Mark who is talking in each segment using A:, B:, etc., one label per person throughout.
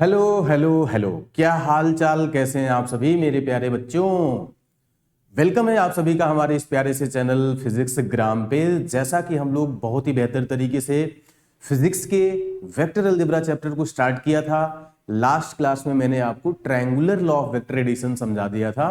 A: Hello hello hello. क्या हाल चाल, कैसे हैं आप सभी मेरे प्यारे बच्चों। वेलकम है आप सभी का हमारे इस प्यारे से चैनल फिजिक्स ग्राम पे। जैसा कि हम लोग बहुत ही बेहतर तरीके से फिजिक्स के वेक्टर अलजेब्रा चैप्टर को स्टार्ट किया था। लास्ट क्लास में मैंने आपको triangular law of vector addition समझा दिया था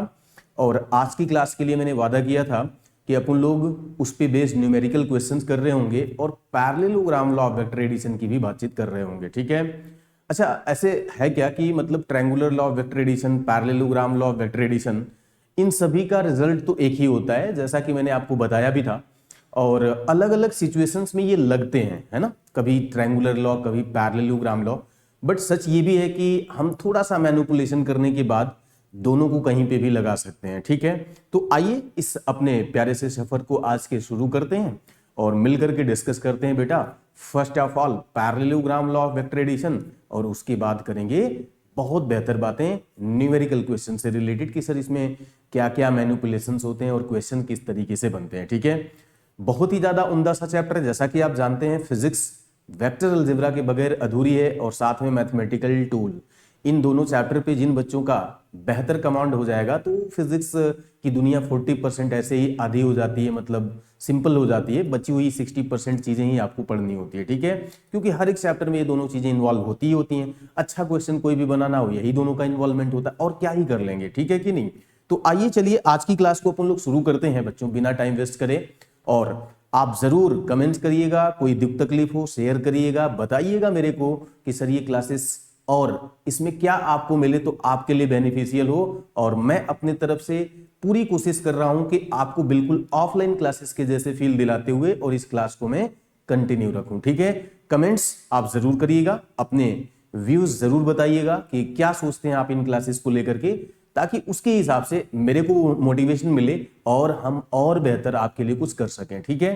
A: और आज की क्लास के लिए मैंने वादा किया था कि अपन लोग उस पे बेस्ड न्यूमेरिकल क्वेश्चंस कर रहे होंगे और parallelogram law of vector addition की भी बातचीत कर रहे होंगे। ठीक है। अच्छा, ऐसे है क्या कि मतलब triangular law of vector addition, parallelogram law of vector addition, इन सभी का रिजल्ट तो एक ही होता है, जैसा कि मैंने आपको बताया भी था। और अलग अलग सिचुएशंस में ये लगते हैं, है ना, कभी ट्रायंगुलर लॉ कभी पैरेललोग्राम लॉ। बट सच ये भी है कि हम थोड़ा सा मैनिपुलेशन करने के बाद दोनों को कहीं पे भी लगा सकते हैं। ठीक है। तो आइए इस अपने प्यारे से सफर को आज के शुरू करते हैं और मिलकर के डिस्कस करते हैं बेटा। First of all parallelogram law of vector addition, और उसके बाद करेंगे बहुत बेहतर बातें न्यूमेरिकल क्वेश्चन से रिलेटेड कि सर इसमें क्या क्या मैनिपुलेशंस होते हैं और क्वेश्चन किस तरीके से बनते हैं। ठीक है। बहुत ही ज्यादा उम्दा सा चैप्टर है। जैसा कि आप जानते हैं फिजिक्स वेक्टर अलजेब्रा के बगैर अधूरी है और साथ में मैथमेटिकल टूल, इन दोनों चैप्टर पे जिन बच्चों का बेहतर कमांड हो जाएगा तो फिजिक्स की दुनिया 40% ऐसे ही आधी हो जाती है, मतलब सिंपल हो जाती है। बची हुई 60% चीजें ही आपको पढ़नी होती है। ठीक है। क्योंकि हर एक चैप्टर में ये दोनों चीजें इन्वॉल्व होती ही होती हैं। अच्छा क्वेश्चन कोई भी बनाना हो यही दोनों का इन्वॉल्वमेंट होता है, और क्या ही कर लेंगे। ठीक है कि नहीं। तो आइए चलिए आज की क्लास को अपन लोग शुरू करते हैं बच्चों, बिना टाइम वेस्ट करे। और आप जरूर कमेंट्स करिएगा, कोई दुख तकलीफ हो शेयर करिएगा, बताइएगा मेरे को कि सर ये क्लासेस और इसमें क्या आपको मिले तो आपके लिए बेनिफिशियल हो। और मैं अपने तरफ से पूरी कोशिश कर रहा हूं कि आपको बिल्कुल ऑफलाइन क्लासेस के जैसे फील दिलाते हुए और इस क्लास को मैं कंटिन्यू रखूं। ठीक है। कमेंट्स आप जरूर करिएगा, अपने व्यूज जरूर बताइएगा कि क्या सोचते हैं आप इन क्लासेस को लेकर के, ताकि उसके हिसाब से मेरे को मोटिवेशन मिले और हम और बेहतर आपके लिए कुछ कर सकें। ठीक है।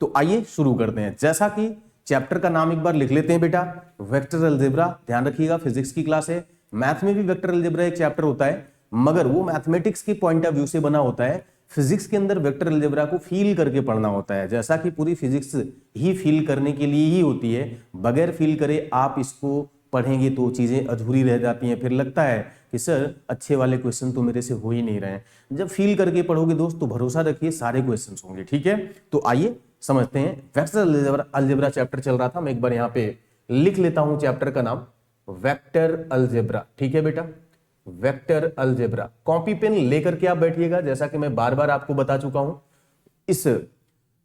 A: तो आइए शुरू करते हैं। जैसा कि चैप्टर का नाम एक बार लिख लेते हैं बेटा, वेक्टर अलजेब्रा। ध्यान रखिएगा फिजिक्स की क्लास है, मैथ में भी वेक्टर अलजेब्रा एक चैप्टर होता है, मगर वो मैथमेटिक्स के पॉइंट ऑफ व्यू से बना होता है। फिजिक्स के अंदर वेक्टर अलजेब्रा को फील करके पढ़ना होता है, जैसा कि पूरी फिजिक्स ही फील करने के लिए ही होती है। बगैर फील करे आप इसको पढ़ेंगे तो चीजें अधूरी रह जाती हैं, फिर लगता है कि सर अच्छे वाले क्वेश्चन तो मेरे से हो ही नहीं रहे हैं। जब फील करके पढ़ोगे दोस्त तो भरोसा रखिए सारे क्वेश्चंस होंगे। ठीक है। तो आइए समझते हैं। वेक्टर अलजेब्रा चैप्टर चल रहा था, मैं एक बार यहां पे लिख लेता हूं चैप्टर का नाम वेक्टर अलजेब्रा। ठीक है बेटा, वेक्टर अलजेब्रा। कॉपी पेन लेकर के आप बैठिएगा, जैसा कि मैं बार बार आपको बता चुका हूं। इस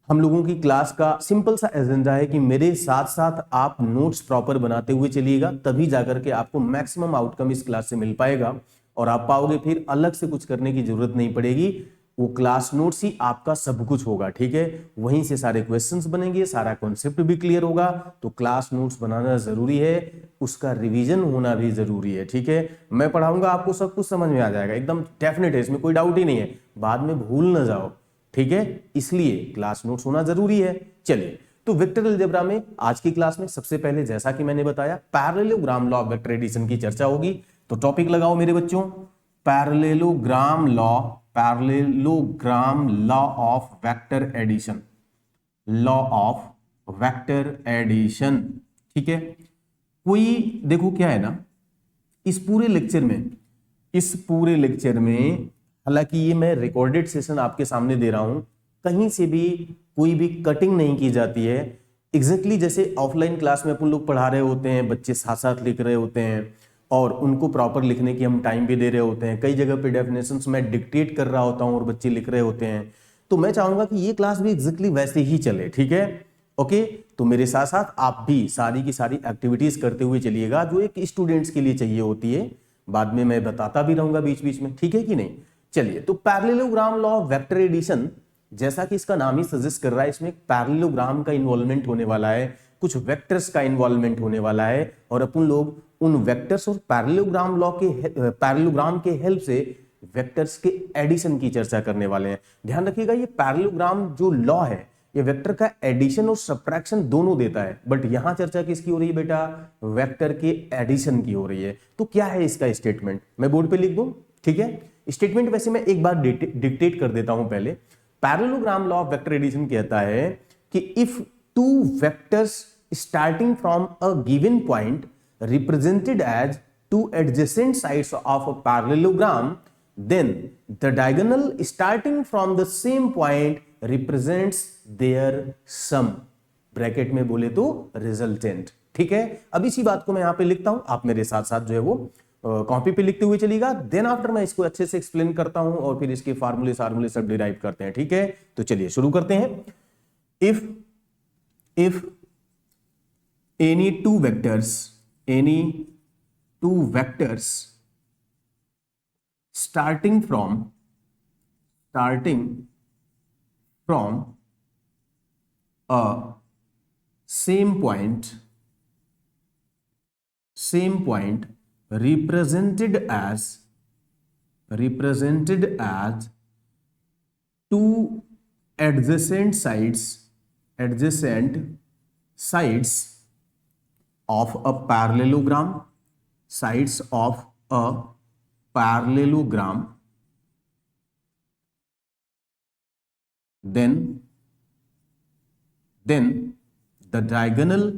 A: हम लोगों की क्लास का सिंपल सा एजेंडा है कि मेरे साथ साथ आप नोट्स प्रॉपर बनाते हुए चलिएगा, तभी जाकर के आपको मैक्सिमम आउटकम इस क्लास से मिल पाएगा और आप पाओगे, फिर अलग से कुछ करने की जरूरत नहीं पड़ेगी। वो क्लास नोट्स ही आपका सब कुछ होगा। ठीक है। वहीं से सारे क्वेश्चंस बनेंगे, सारा कॉन्सेप्ट भी क्लियर होगा। तो क्लास नोट्स बनाना जरूरी है, उसका रिवीजन होना भी जरूरी है। ठीक है। मैं पढ़ाऊंगा आपको सब कुछ समझ में आ जाएगा, एकदम डेफिनेट है, इसमें कोई डाउट ही नहीं है, बाद में भूल ना जाओ। ठीक है। इसलिए क्लास नोट्स होना जरूरी है। चलिए, तो वेक्टर अलजेब्रा में आज की क्लास में सबसे पहले जैसा कि मैंने बताया parallelogram law of vector addition की चर्चा होगी। तो टॉपिक लगाओ मेरे बच्चों, parallelogram law, parallelogram law of vector addition, law of vector addition. ठीक है। कोई देखो क्या है ना, इस पूरे लेक्चर में, इस पूरे लेक्चर में, हालांकि ये मैं रिकॉर्डेड सेशन आपके सामने दे रहा हूं, कहीं से भी कोई भी कटिंग नहीं की जाती है। एग्जैक्टली जैसे ऑफलाइन क्लास में अपन लोग पढ़ा रहे होते हैं, बच्चे साथ साथ लिख रहे होते हैं और उनको प्रॉपर लिखने की हम टाइम भी दे रहे होते हैं। कई जगह पे डेफिनेशंस मैं डिक्टेट कर रहा होता हूं और बच्चे लिख रहे होते हैं। तो मैं चाहूंगा कि ये क्लास भी एग्जैक्टली वैसे ही चले। ठीक है। ओके। तो मेरे साथ साथ आप भी सारी की सारी एक्टिविटीज करते हुए चलिएगा, जो एक स्टूडेंट्स के लिए चाहिए होती है। बाद में मैं बताता भी रहूंगा बीच बीच में। ठीक है कि नहीं। चलिए, तो parallelogram law of vector addition, जैसा कि इसका नाम ही सजेस्ट कर रहा है, इसमें पैरेललोग्राम का इन्वॉल्वमेंट होने वाला है, कुछ वेक्टर्स का इन्वॉल्वमेंट होने वाला है, और अपन लोग उन वेक्टर्स और पैरेललोग्राम लॉ के पैरेललोग्राम के हेल्प से वेक्टर्स के एडिशन की चर्चा करने वाले हैं। ध्यान रखिएगा, ये पैरेललोग्राम जो लॉ है ये वेक्टर का एडिशन और सब्ट्रैक्शन दोनों देता है, बट यहां चर्चा किसकी हो रही है बेटा, वेक्टर के एडिशन की हो रही है। तो क्या है इसका स्टेटमेंट, मैं बोर्ड पे लिख दूं। ठीक है। स्टेटमेंट वैसे मैं एक बार डिक्टेट कर देता हूं पहले। Parallelogram law of vector addition कहता है कि if two vectors starting from a given point represented as two adjacent sides of a parallelogram, then the diagonal starting from the same point represents their sum. Bracket में बोले तो resultant. ठीक है, अब इसी बात को मैं यहां पे लिखता हूं, आप मेरे साथ साथ जो है वो कॉपी पे लिखते हुए चलिएगा. देन आफ्टर मैं इसको अच्छे से एक्सप्लेन करता हूं और फिर इसके फार्मूले सब डिराइव करते हैं. ठीक है, तो चलिए शुरू करते हैं. If any two vectors starting from a same point represented as two adjacent sides of a parallelogram, then the diagonal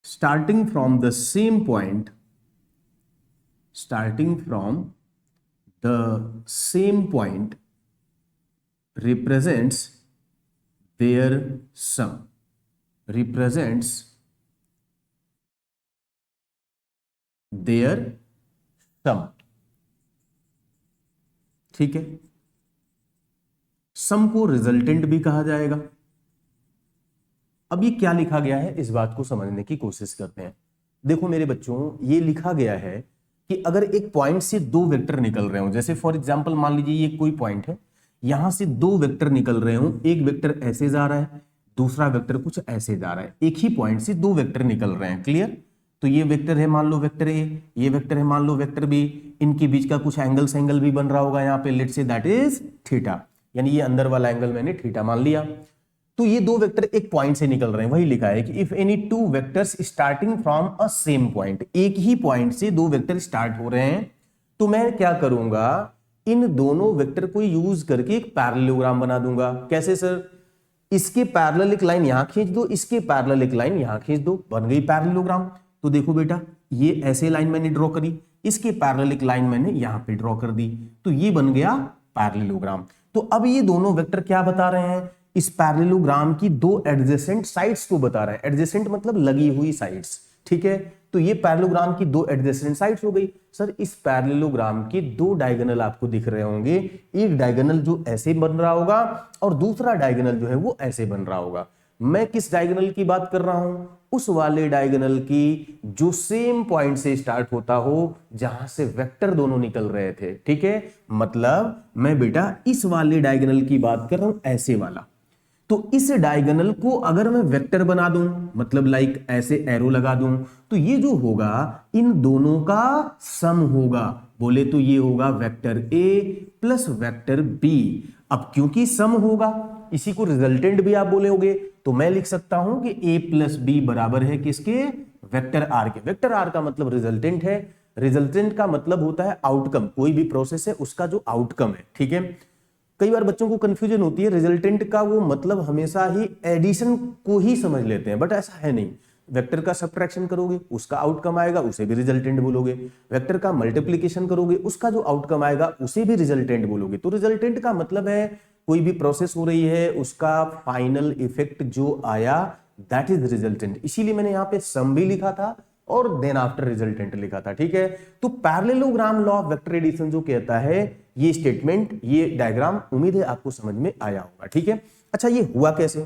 A: starting from the same point represents their sum. ठीक है, सम को रिजल्टेंट भी कहा जाएगा. अब ये क्या लिखा गया है इस बात को समझने की कोशिश करते हैं. देखो मेरे बच्चों, ये लिखा गया है कि अगर एक पॉइंट से दो वेक्टर निकल रहे हो, जैसे फॉर एग्जांपल मान लीजिए ये कोई पॉइंट है, यहां से दो वेक्टर निकल रहे हो, एक वेक्टर ऐसे जा रहा है, दूसरा वेक्टर कुछ ऐसे जा रहा है. एक ही पॉइंट से दो वेक्टर निकल रहे हैं. क्लियर? तो ये वेक्टर है मान लो वेक्टर ए, ये वेक्टर है मान लो वेक्टर बी. इनके बीच का कुछ एंगल भी बन रहा होगा यहाँ पे, let's say that is theta, यानी ये अंदर वाला एंगल मैंने थीटा मान लिया. तो ये दो वेक्टर एक पॉइंट से निकल रहे हैं, वही लिखा है कि if any two vectors starting from a same point, एक ही पॉइंट से दो वेक्टर स्टार्ट हो रहे हैं, तो मैं क्या करूंगा, इन दोनों वेक्टर को यूज करके एक पैरेललोग्राम बना दूंगा. कैसे सर? इसके पैरेलल एक लाइन यहां खींच दो, इसके पैरेलल एक लाइन यहां खींच दो, बन गई पैरेललोग्राम. तो देखो बेटा, ये ऐसे लाइन मैंने ड्रॉ करी, इसके पैरेलल एक लाइन मैंने यहां पे ड्रॉ कर दी, तो ये बन गया पैरेललोग्राम. तो अब ये दोनों वेक्टर क्या बता रहे हैं, इस पैरेललोग्राम की दो एडजेसेंट साइड्स को बता रहे हैं. एडजेसेंट मतलब लगी हुई साइड्स. ठीक है, तो ये पैरेललोग्राम की दो एडजेसेंट साइड्स हो गई. सर इस पैरेललोग्राम के दो डायगोनल आपको दिख रहे होंगे, एक डायगोनल जो ऐसे बन रहा होगा और दूसरा डायगोनल जो है वो ऐसे बन रहा होगा. मैं किस डायगोनल की बात कर रहा हूं? उस वाले डायगोनल की जो सेम पॉइंट से स्टार्ट होता हो जहां से वेक्टर दोनों निकल रहे थे. ठीक है, मतलब मैं बेटा इस वाले डायगोनल की बात कर रहा हूं, ऐसे वाला. तो इस डायगोनल को अगर मैं वेक्टर बना दूं, मतलब लाइक ऐसे एरो लगा दूं, तो ये जो होगा इन दोनों का सम होगा. बोले तो ये होगा vector A plus vector B. अब क्योंकि सम होगा, इसी को रिजल्टेंट भी आप बोलोगे, तो मैं लिख सकता हूं कि ए प्लस बी बराबर है किसके? वेक्टर आर के. वेक्टर आर का मतलब रिजल्टेंट है. रिजल्टेंट का मतलब होता है आउटकम, कोई भी प्रोसेस है उसका जो आउटकम है. ठीक है, कई बार बच्चों को कंफ्यूजन होती है, रिजल्टेंट का वो मतलब हमेशा ही एडिशन को ही समझ लेते हैं, बट ऐसा है नहीं. वेक्टर का सब्ट्रैक्शन करोगे उसका आउटकम आएगा, उसे भी रिजल्टेंट बोलोगे. वेक्टर का मल्टीप्लिकेशन करोगे उसका जो आउटकम आएगा उसे भी रिजल्टेंट बोलोगे. तो रिजल्टेंट का मतलब है कोई भी प्रोसेस हो रही है उसका फाइनल इफेक्ट जो आया, दैट इज रिजल्टेंट. इसीलिए मैंने यहाँ पे सम भी लिखा था और देन आफ्टर रिजल्टेंट लिखा था. ठीक है, तो parallelogram law of vector addition जो कहता है, ये स्टेटमेंट, ये डायग्राम, उम्मीद है आपको समझ में आया होगा. ठीक है, अच्छा ये हुआ कैसे,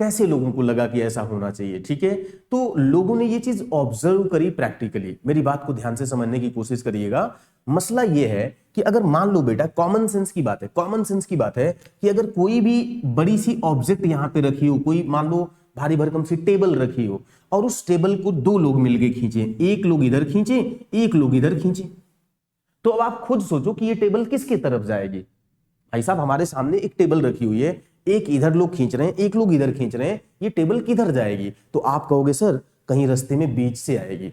A: कैसे लोगों को लगा कि ऐसा होना चाहिए. ठीक है, तो लोगों ने ये चीज ऑब्जर्व करी प्रैक्टिकली. मेरी बात को ध्यान से समझने की कोशिश करिएगा. मसला ये है कि अगर मान लो बेटा, कॉमन सेंस की बात है, कॉमन सेंस की बात है कि अगर कोई भी बड़ी सी ऑब्जेक्ट यहां पे रखी हो, कोई मान लो भारी भरकम सी टेबल रखी हो, और उस टेबल को दो लोग मिलके खींचे, एक लोग इधर खींचे, एक लोग इधर खींचे, तो अब आप खुद सोचो कि ये टेबल किसकी तरफ जाएगी. भाई साहब, हमारे सामने एक टेबल रखी हुई है, एक इधर लोग खींच रहे हैं, एक लोग इधर खींच रहे हैं, ये टेबल किधर जाएगी? तो आप कहोगे सर कहीं रास्ते में बीच से आएगी,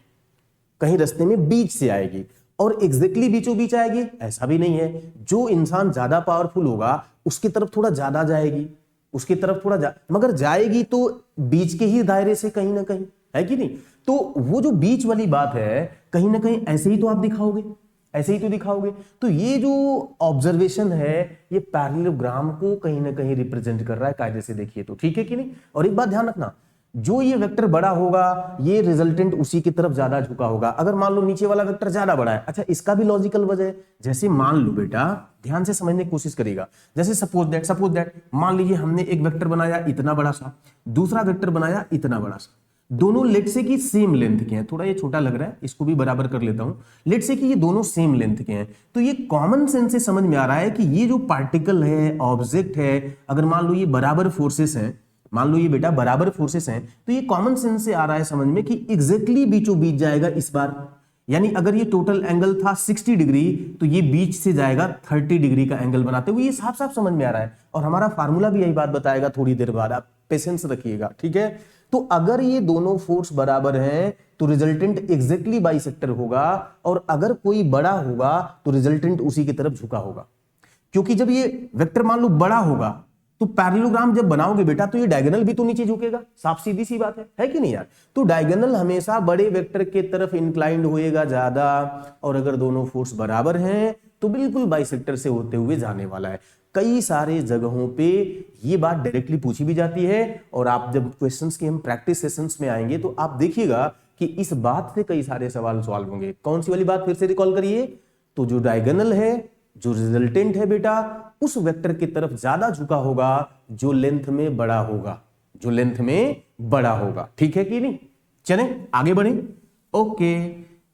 A: कहीं रास्ते में बीच से आएगी. और एग्जैक्टली बीचों बीच आएगी ऐसा भी नहीं है. जो इंसान ज्यादा पावरफुल होगा उसकी तरफ थोड़ा ज्यादा जाएगी, उसकी तरफ थोड़ा मगर जाएगी तो बीच के ही दायरे से कहीं ना कहीं, है कि नहीं। तो वो जो बीच वाली बात है कहीं ना कहीं ऐसे ही तो आप दिखाओगे, ऐसे ही तो दिखाओगे। तो ये जो ऑब्जर्वेशन है ये पैरेललोग्राम को कहीं ना कहीं रिप्रेजेंट कर रहा है कायदे से, देखिए तो, ठीक है कि नहीं। और एक बात ध्यान रखना, जो ये वेक्टर बड़ा होगा ये रिजल्टेंट उसी की तरफ ज्यादा झुका होगा। अगर मान लो नीचे वाला वेक्टर ज्यादा बड़ा है, अच्छा इसका भी लॉजिकल वजह है। जैसे मान लो बेटा, ध्यान से समझने की कोशिश करिएगा, जैसे सपोज दैट मान लीजिए हमने एक वेक्टर बनाया इतना बड़ा सा, दूसरा वेक्टर बनाया इतना बड़ा सा, दोनों लेट से की सेम लेंथ के हैं। थोड़ा ये छोटा लग रहा है, इसको भी बराबर कर लेता हूं। लेट से कि ये दोनों सेम लेंथ के हैं, तो ये कॉमन सेंस से समझ में आ रहा है कि ये जो पार्टिकल है, ऑब्जेक्ट है, अगर मान लो ये बराबर फोर्सेस हैं, मान लो ये बेटा बराबर फोर्सेस हैं, तो ये कॉमन सेंस से आ रहा है समझ में कि एग्जैक्टली बीचों बीच जाएगा इस बार। यानी अगर ये टोटल एंगल था 60 डिग्री तो ये बीच से जाएगा 30 डिग्री का एंगल बनाते हुए, ये साफ साफ समझ में आ रहा है। और हमारा फार्मूला भी यही बात बताएगा थोड़ी देर बाद, आप पेशेंस रखिएगा, ठीक है। तो अगर ये दोनों फोर्स बराबर हैं तो रिजल्टेंट एग्जैक्टली बाइसेक्टर होगा, और अगर कोई बड़ा होगा तो रिजल्टेंट उसी की तरफ झुका होगा। क्योंकि जब ये वेक्टर मान लो बड़ा होगा तो पैरेललोग्राम जब बनाओगे बेटा तो ये डायगोनल भी तो नीचे झुकेगा, साफ सीधी सी बात है कि नहीं यार। तो डायगोनल हमेशा बड़े वेक्टर के तरफ इंक्लाइंड होएगा ज्यादा, और अगर दोनों फोर्स बराबर हैं तो बिल्कुल बाइसेक्टर से होते हुए जाने वाला है। कई सारे जगहों पे ये बात डायरेक्टली पूछी भी जाती है, और आप जब क्वेश्चंस के हम प्रैक्टिस सेशंस में आएंगे तो आप देखिएगा कि इस बात से कई सारे सवाल सॉल्व होंगे। कौन सी वाली बात फिर से रिकॉल करिए, तो जो डायगोनल है, जो रिजल्टेंट है बेटा, उस वेक्टर की तरफ ज्यादा झुका होगा जो लेंथ में बड़ा होगा, जो लेंथ में बड़ा होगा, ठीक है कि नहीं। चलें आगे बढ़े, ओके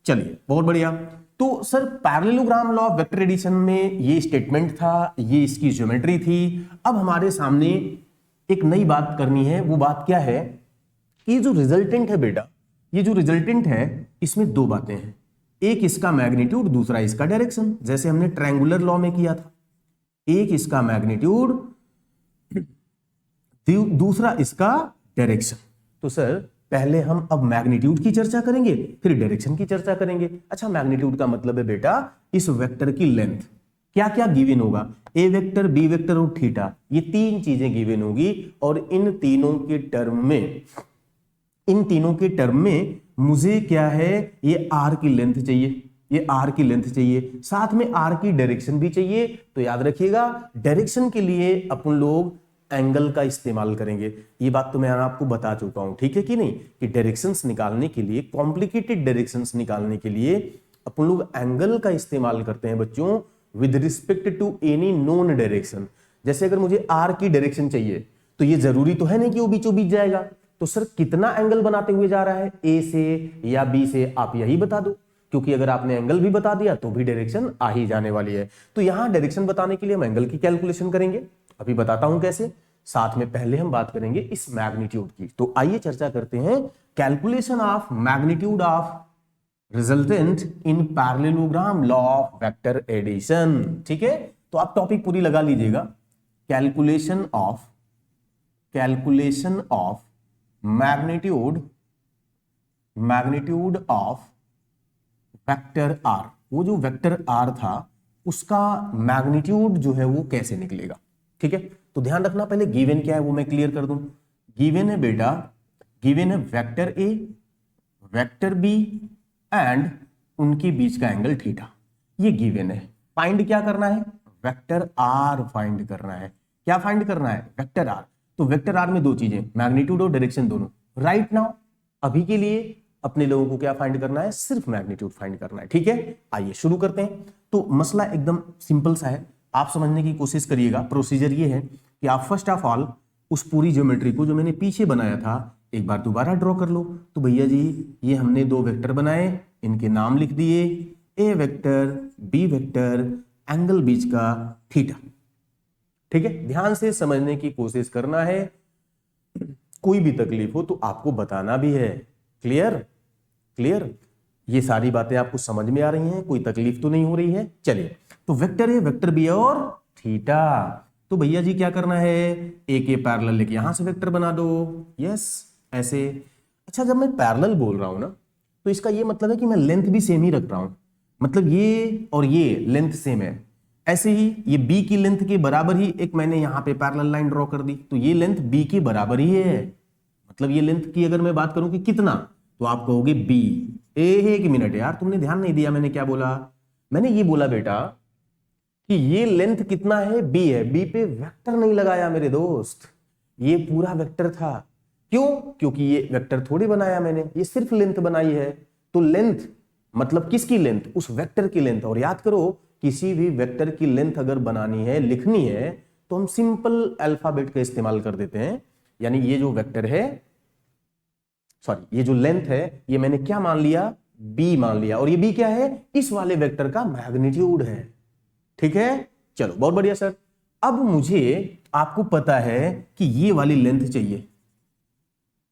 A: चलिए बहुत बढ़िया। तो sir parallelogram law of vector addition में ये स्टेटमेंट था, ये इसकी ज्योमेट्री थी। अब हमारे सामने एक नई बात करनी है। वो बात क्या है कि जो रिजल्टेंट है बेटा, ये जो रिजल्टेंट है इसमें दो बातें हैं, एक इसका मैग्नीट्यूड, दूसरा इसका डायरेक्शन, जैसे हमने ट्रायंगुलर लॉ में किया था। एक इसका मैग्नीट्यूड, दूसरा इसका डायरेक्शन। तो सर पहले हम अब मैग्नीट्यूड की चर्चा करेंगे फिर डायरेक्शन की चर्चा करेंगे। अच्छा मैग्नीट्यूड का मतलब है बेटा इस वेक्टर की लेंथ क्या क्या गिवन होगा, ए वेक्टर, बी वेक्टर और थीटा, ये तीन चीजें गिवन होगी। और इन तीनों के टर्म में मुझे क्या है, ये आर की लेंथ चाहिए, ये आर की लेंथ चाहिए, साथ में आर की डायरेक्शन भी चाहिए। तो याद रखिएगा डायरेक्शन के लिए अपन लोग एंगल का इस्तेमाल करेंगे। ये बात तो मैं आपको बता चुका हूं, ठीक है कि नहीं, कि डायरेक्शंस निकालने के लिए, कॉम्प्लिकेटेड डायरेक्शंस निकालने के लिए अपन लोग एंगल का इस्तेमाल करते हैं बच्चों, with respect to any known direction. जैसे अगर मुझे आर की डायरेक्शन चाहिए तो ये जरूरी तो है नहीं कि वो बीचों बीच जाएगा, तो सर कितना एंगल बनाते हुए जा रहा है, ए से या बी से, आप यही बता दो। क्योंकि अगर आपने एंगल भी बता दिया तो भी डायरेक्शन आ ही जाने वाली है। तो यहां डायरेक्शन बताने के लिए हम एंगल की कैलकुलेशन करेंगे, अभी बताता हूं कैसे। साथ में पहले हम बात करेंगे इस मैग्नीट्यूड की। तो आइए चर्चा करते हैं calculation of magnitude of resultant in parallelogram law of vector addition, ठीक है। तो आप टॉपिक पूरी लगा लीजिएगा, calculation of magnitude of vector R. वो जो वेक्टर आर था उसका मैग्नीट्यूड जो है वो कैसे निकलेगा, ठीक है। तो ध्यान रखना, पहले गिवन क्या है वो मैं क्लियर कर दूं। गिवन है बेटा, गिवन है vector A, vector B and उनके बीच का एंगल थीटा, ये गिवन है। फाइंड क्या करना है, वेक्टर आर फाइंड करना है। क्या फाइंड करना है, वेक्टर आर। तो वेक्टर आर में दो चीजें, मैग्नीट्यूड और डायरेक्शन दोनों। राइट नाउ अभी के लिए अपने लोगों को क्या फाइंड करना है, सिर्फ मैग्नीट्यूड फाइंड करना है, ठीक है। आइए शुरू करते हैं। तो मसला एकदम सिंपल सा है, आप समझने की कोशिश करिएगा। प्रोसीजर ये है कि आप फर्स्ट ऑफ ऑल उस पूरी ज्योमेट्री को जो मैंने पीछे बनाया था एक बार दोबारा ड्रॉ कर लो। तो भैया जी ये हमने दो वेक्टर बनाए, इनके नाम लिख दिए, ए वेक्टर, बी वेक्टर, एंगल बीच का थीटा, ठीक है। ध्यान से समझने की कोशिश करना है, कोई भी तकलीफ हो तो आपको बताना भी है। क्लियर, ये सारी बातें आपको समझ में आ रही हैं, कोई तकलीफ तो नहीं हो रही है। चलिए, तो वेक्टर है, वेक्टर बी और थीटा। तो भैया जी क्या करना है, ए के पैरेलल लेके यहां से वेक्टर बना दो, यस ऐसे। अच्छा जब मैं पैरेलल बोल रहा हूं ना तो इसका ये मतलब है कि मैं लेंथ भी सेम ही रख रहा हूं, मतलब ये और ये लेंथ सेम है। ऐसे ही ये b की लेंथ के बराबर ही एक मैंने यहां पे पैरेलल लाइन ड्रॉ कर दी, तो ये लेंथ b के बराबर ही है। मतलब ये लेंथ की अगर मैं बात करूं कि कितना, तो आप कहोगे b। एक मिनट यार, तुमने ध्यान नहीं दिया, मैंने क्या बोला? मैंने ये बोला बेटा कि ये लेंथ कितना है, b है। b पे वेक्टर नहीं लगाया मेरे दोस्त, ये पूरा वेक्टर था। क्यों? क्योंकि ये वेक्टर थोड़ी बनाया मैंने, ये सिर्फ लेंथ बनाई है। तो लेंथ मतलब किसकी लेंथ? उस वेक्टर की लेंथ। और याद करो, किसी भी वेक्टर की लेंथ अगर बनानी है, लिखनी है, तो हम सिंपल अल्फाबेट का इस्तेमाल कर देते हैं। यानी ये जो वेक्टर है, सॉरी ये जो लेंथ है, ये मैंने क्या मान लिया? b मान लिया। और ये b क्या है? इस वाले वेक्टर का मैग्नीट्यूड है। ठीक है, चलो बहुत बढ़िया सर। अब मुझे, आपको पता है कि ये वाली लेंथ चाहिए,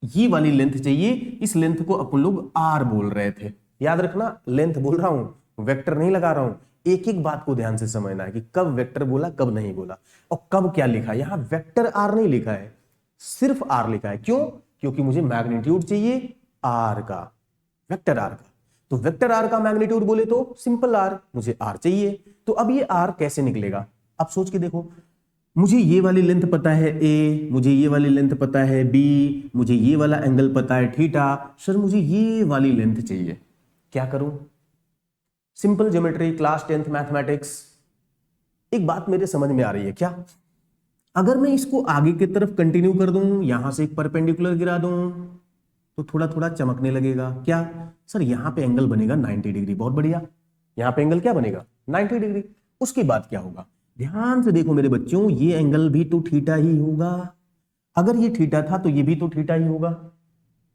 A: ये वाली लेंथ चाहिए। इस लेंथ को अपन लोग r बोल रहे थे। याद रखना, लेंथ बोल रहा हूं, वेक्टर नहीं लगा रहा हूं। एक एक बात को ध्यान से समझना है कि कब वेक्टर बोला, कब नहीं बोला, और कब क्या लिखा। यहां वेक्टर r नहीं लिखा है, सिर्फ r लिखा है। क्यों? क्योंकि मुझे मैग्नीट्यूड चाहिए r का, वेक्टर r का। तो वेक्टर r का मैग्नीट्यूड बोले तो सिंपल r, मुझे r चाहिए। तो अब ये r कैसे निकलेगा? अब सोच के देखो, मुझे ये वाली लेंथ पता है a, मुझे ये वाली लेंथ पता है b, मुझे ये वाला एंगल पता है थीटा। सर मुझे ये वाली लेंथ चाहिए, क्या करूं? Simple geometry, class 10th mathematics. एक बात मेरे समझ में आ रही है क्या? अगर मैं इसको आगे की तरफ कंटिन्यू कर दूं, यहां से एक परपेंडिकुलर गिरा दूं, तो थोड़ा थोड़ा चमकने लगेगा। क्या सर? यहां पे एंगल बनेगा 90 डिग्री। बहुत बढ़िया, यहां पे एंगल क्या बनेगा? 90 डिग्री। उसके बाद क्या होगा? ध्यान से देखो मेरे बच्चों, ये एंगल भी तो थीटा ही होगा। अगर ये थीटा था तो ये भी तो थीटा ही होगा।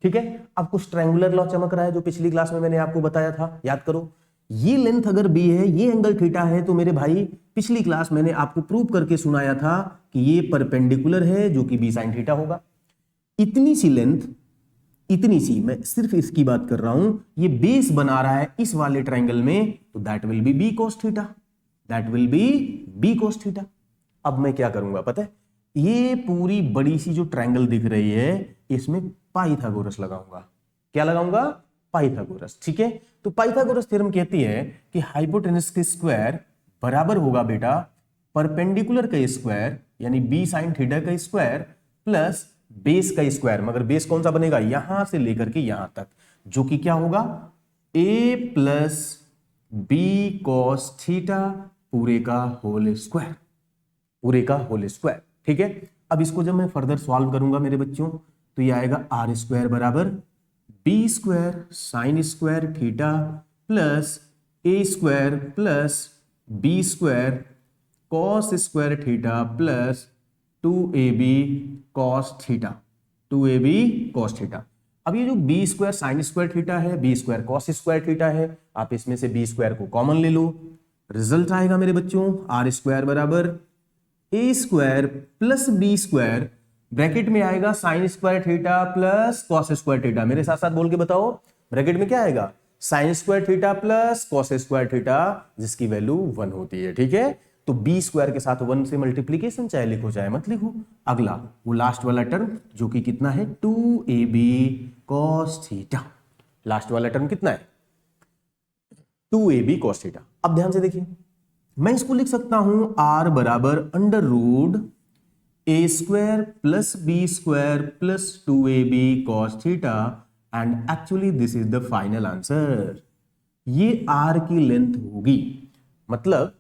A: ठीक है, अब कुछ ट्रायंगुलर लॉ चमक रहा है, जो पिछली क्लास में मैंने आपको बताया था, याद करो। ये लेंथ अगर b है, ये एंगल थीटा है, तो मेरे भाई पिछली क्लास मैंने आपको प्रूव करके सुनाया था कि ये परपेंडिकुलर है, जो कि b sin थीटा होगा। इतनी सी लेंथ, इतनी सी, मैं सिर्फ इसकी बात कर रहा हूं, ये बेस बना रहा है इस वाले ट्रायंगल में, तो that will be b cos theta, that will be b cos theta. अब मैं क्या करूंगा पता है? ये पूरी बड़ी सी जो ट्रायंगल दिख रही है, इसमें पाइथागोरस लगाऊंगा। क्या लगाऊंगा? पाइथागोरस। ठीक है, तो पाइथागोरस थ्योरम कहती है कि हाइपोटेनस के स्क्वायर बराबर होगा बेटा परपेंडिकुलर का स्क्वायर, यानी b sin थीटा का स्क्वायर प्लस बेस का स्क्वायर। मगर बेस कौन सा बनेगा? यहां से लेकर के यहां तक, जो कि क्या होगा? a plus B cos theta पूरे का होल स्क्वायर, पूरे का होल स्क्वायर। ठीक है, अब इसको जब मैं फर्दर सॉल्व करूंगा मेरे बच्चों, तो ये आएगा आर स्क्वायर बराबर B square sine square theta plus A square plus B square cos square theta plus 2ab cos theta, 2ab cos theta. अब ये जो B square sine square theta है, B square cos square theta है, आप इसमें से b square को common ले लो। रिजल्ट आएगा मेरे बच्चों आर स्क्वायर बराबर A square plus B square, bracket में आएगा sine square theta plus cos square theta. मेरे साथ साथ बोल के बताओ, ब्रैकेट में क्या आएगा? Sine square theta plus cos square theta, जिसकी वैल्यू 1 होती है। ठीक है, तो बी स्क्वायर के साथ 1 से मल्टीप्लीकेशन चाहे लिखो चाहे मत लिखो। अगला वो लास्ट वाला टर्म, जो कि कितना है? 2ab cos theta. लास्ट वाला टर्म कितना है? 2ab cos theta. अब ध्यान से देखिए, मैं इसको लिख सकता हूं r बराबर under root A square plus B square plus 2ab cos theta, and actually this is the final answer. ये r की लेंथ होगी। मतलब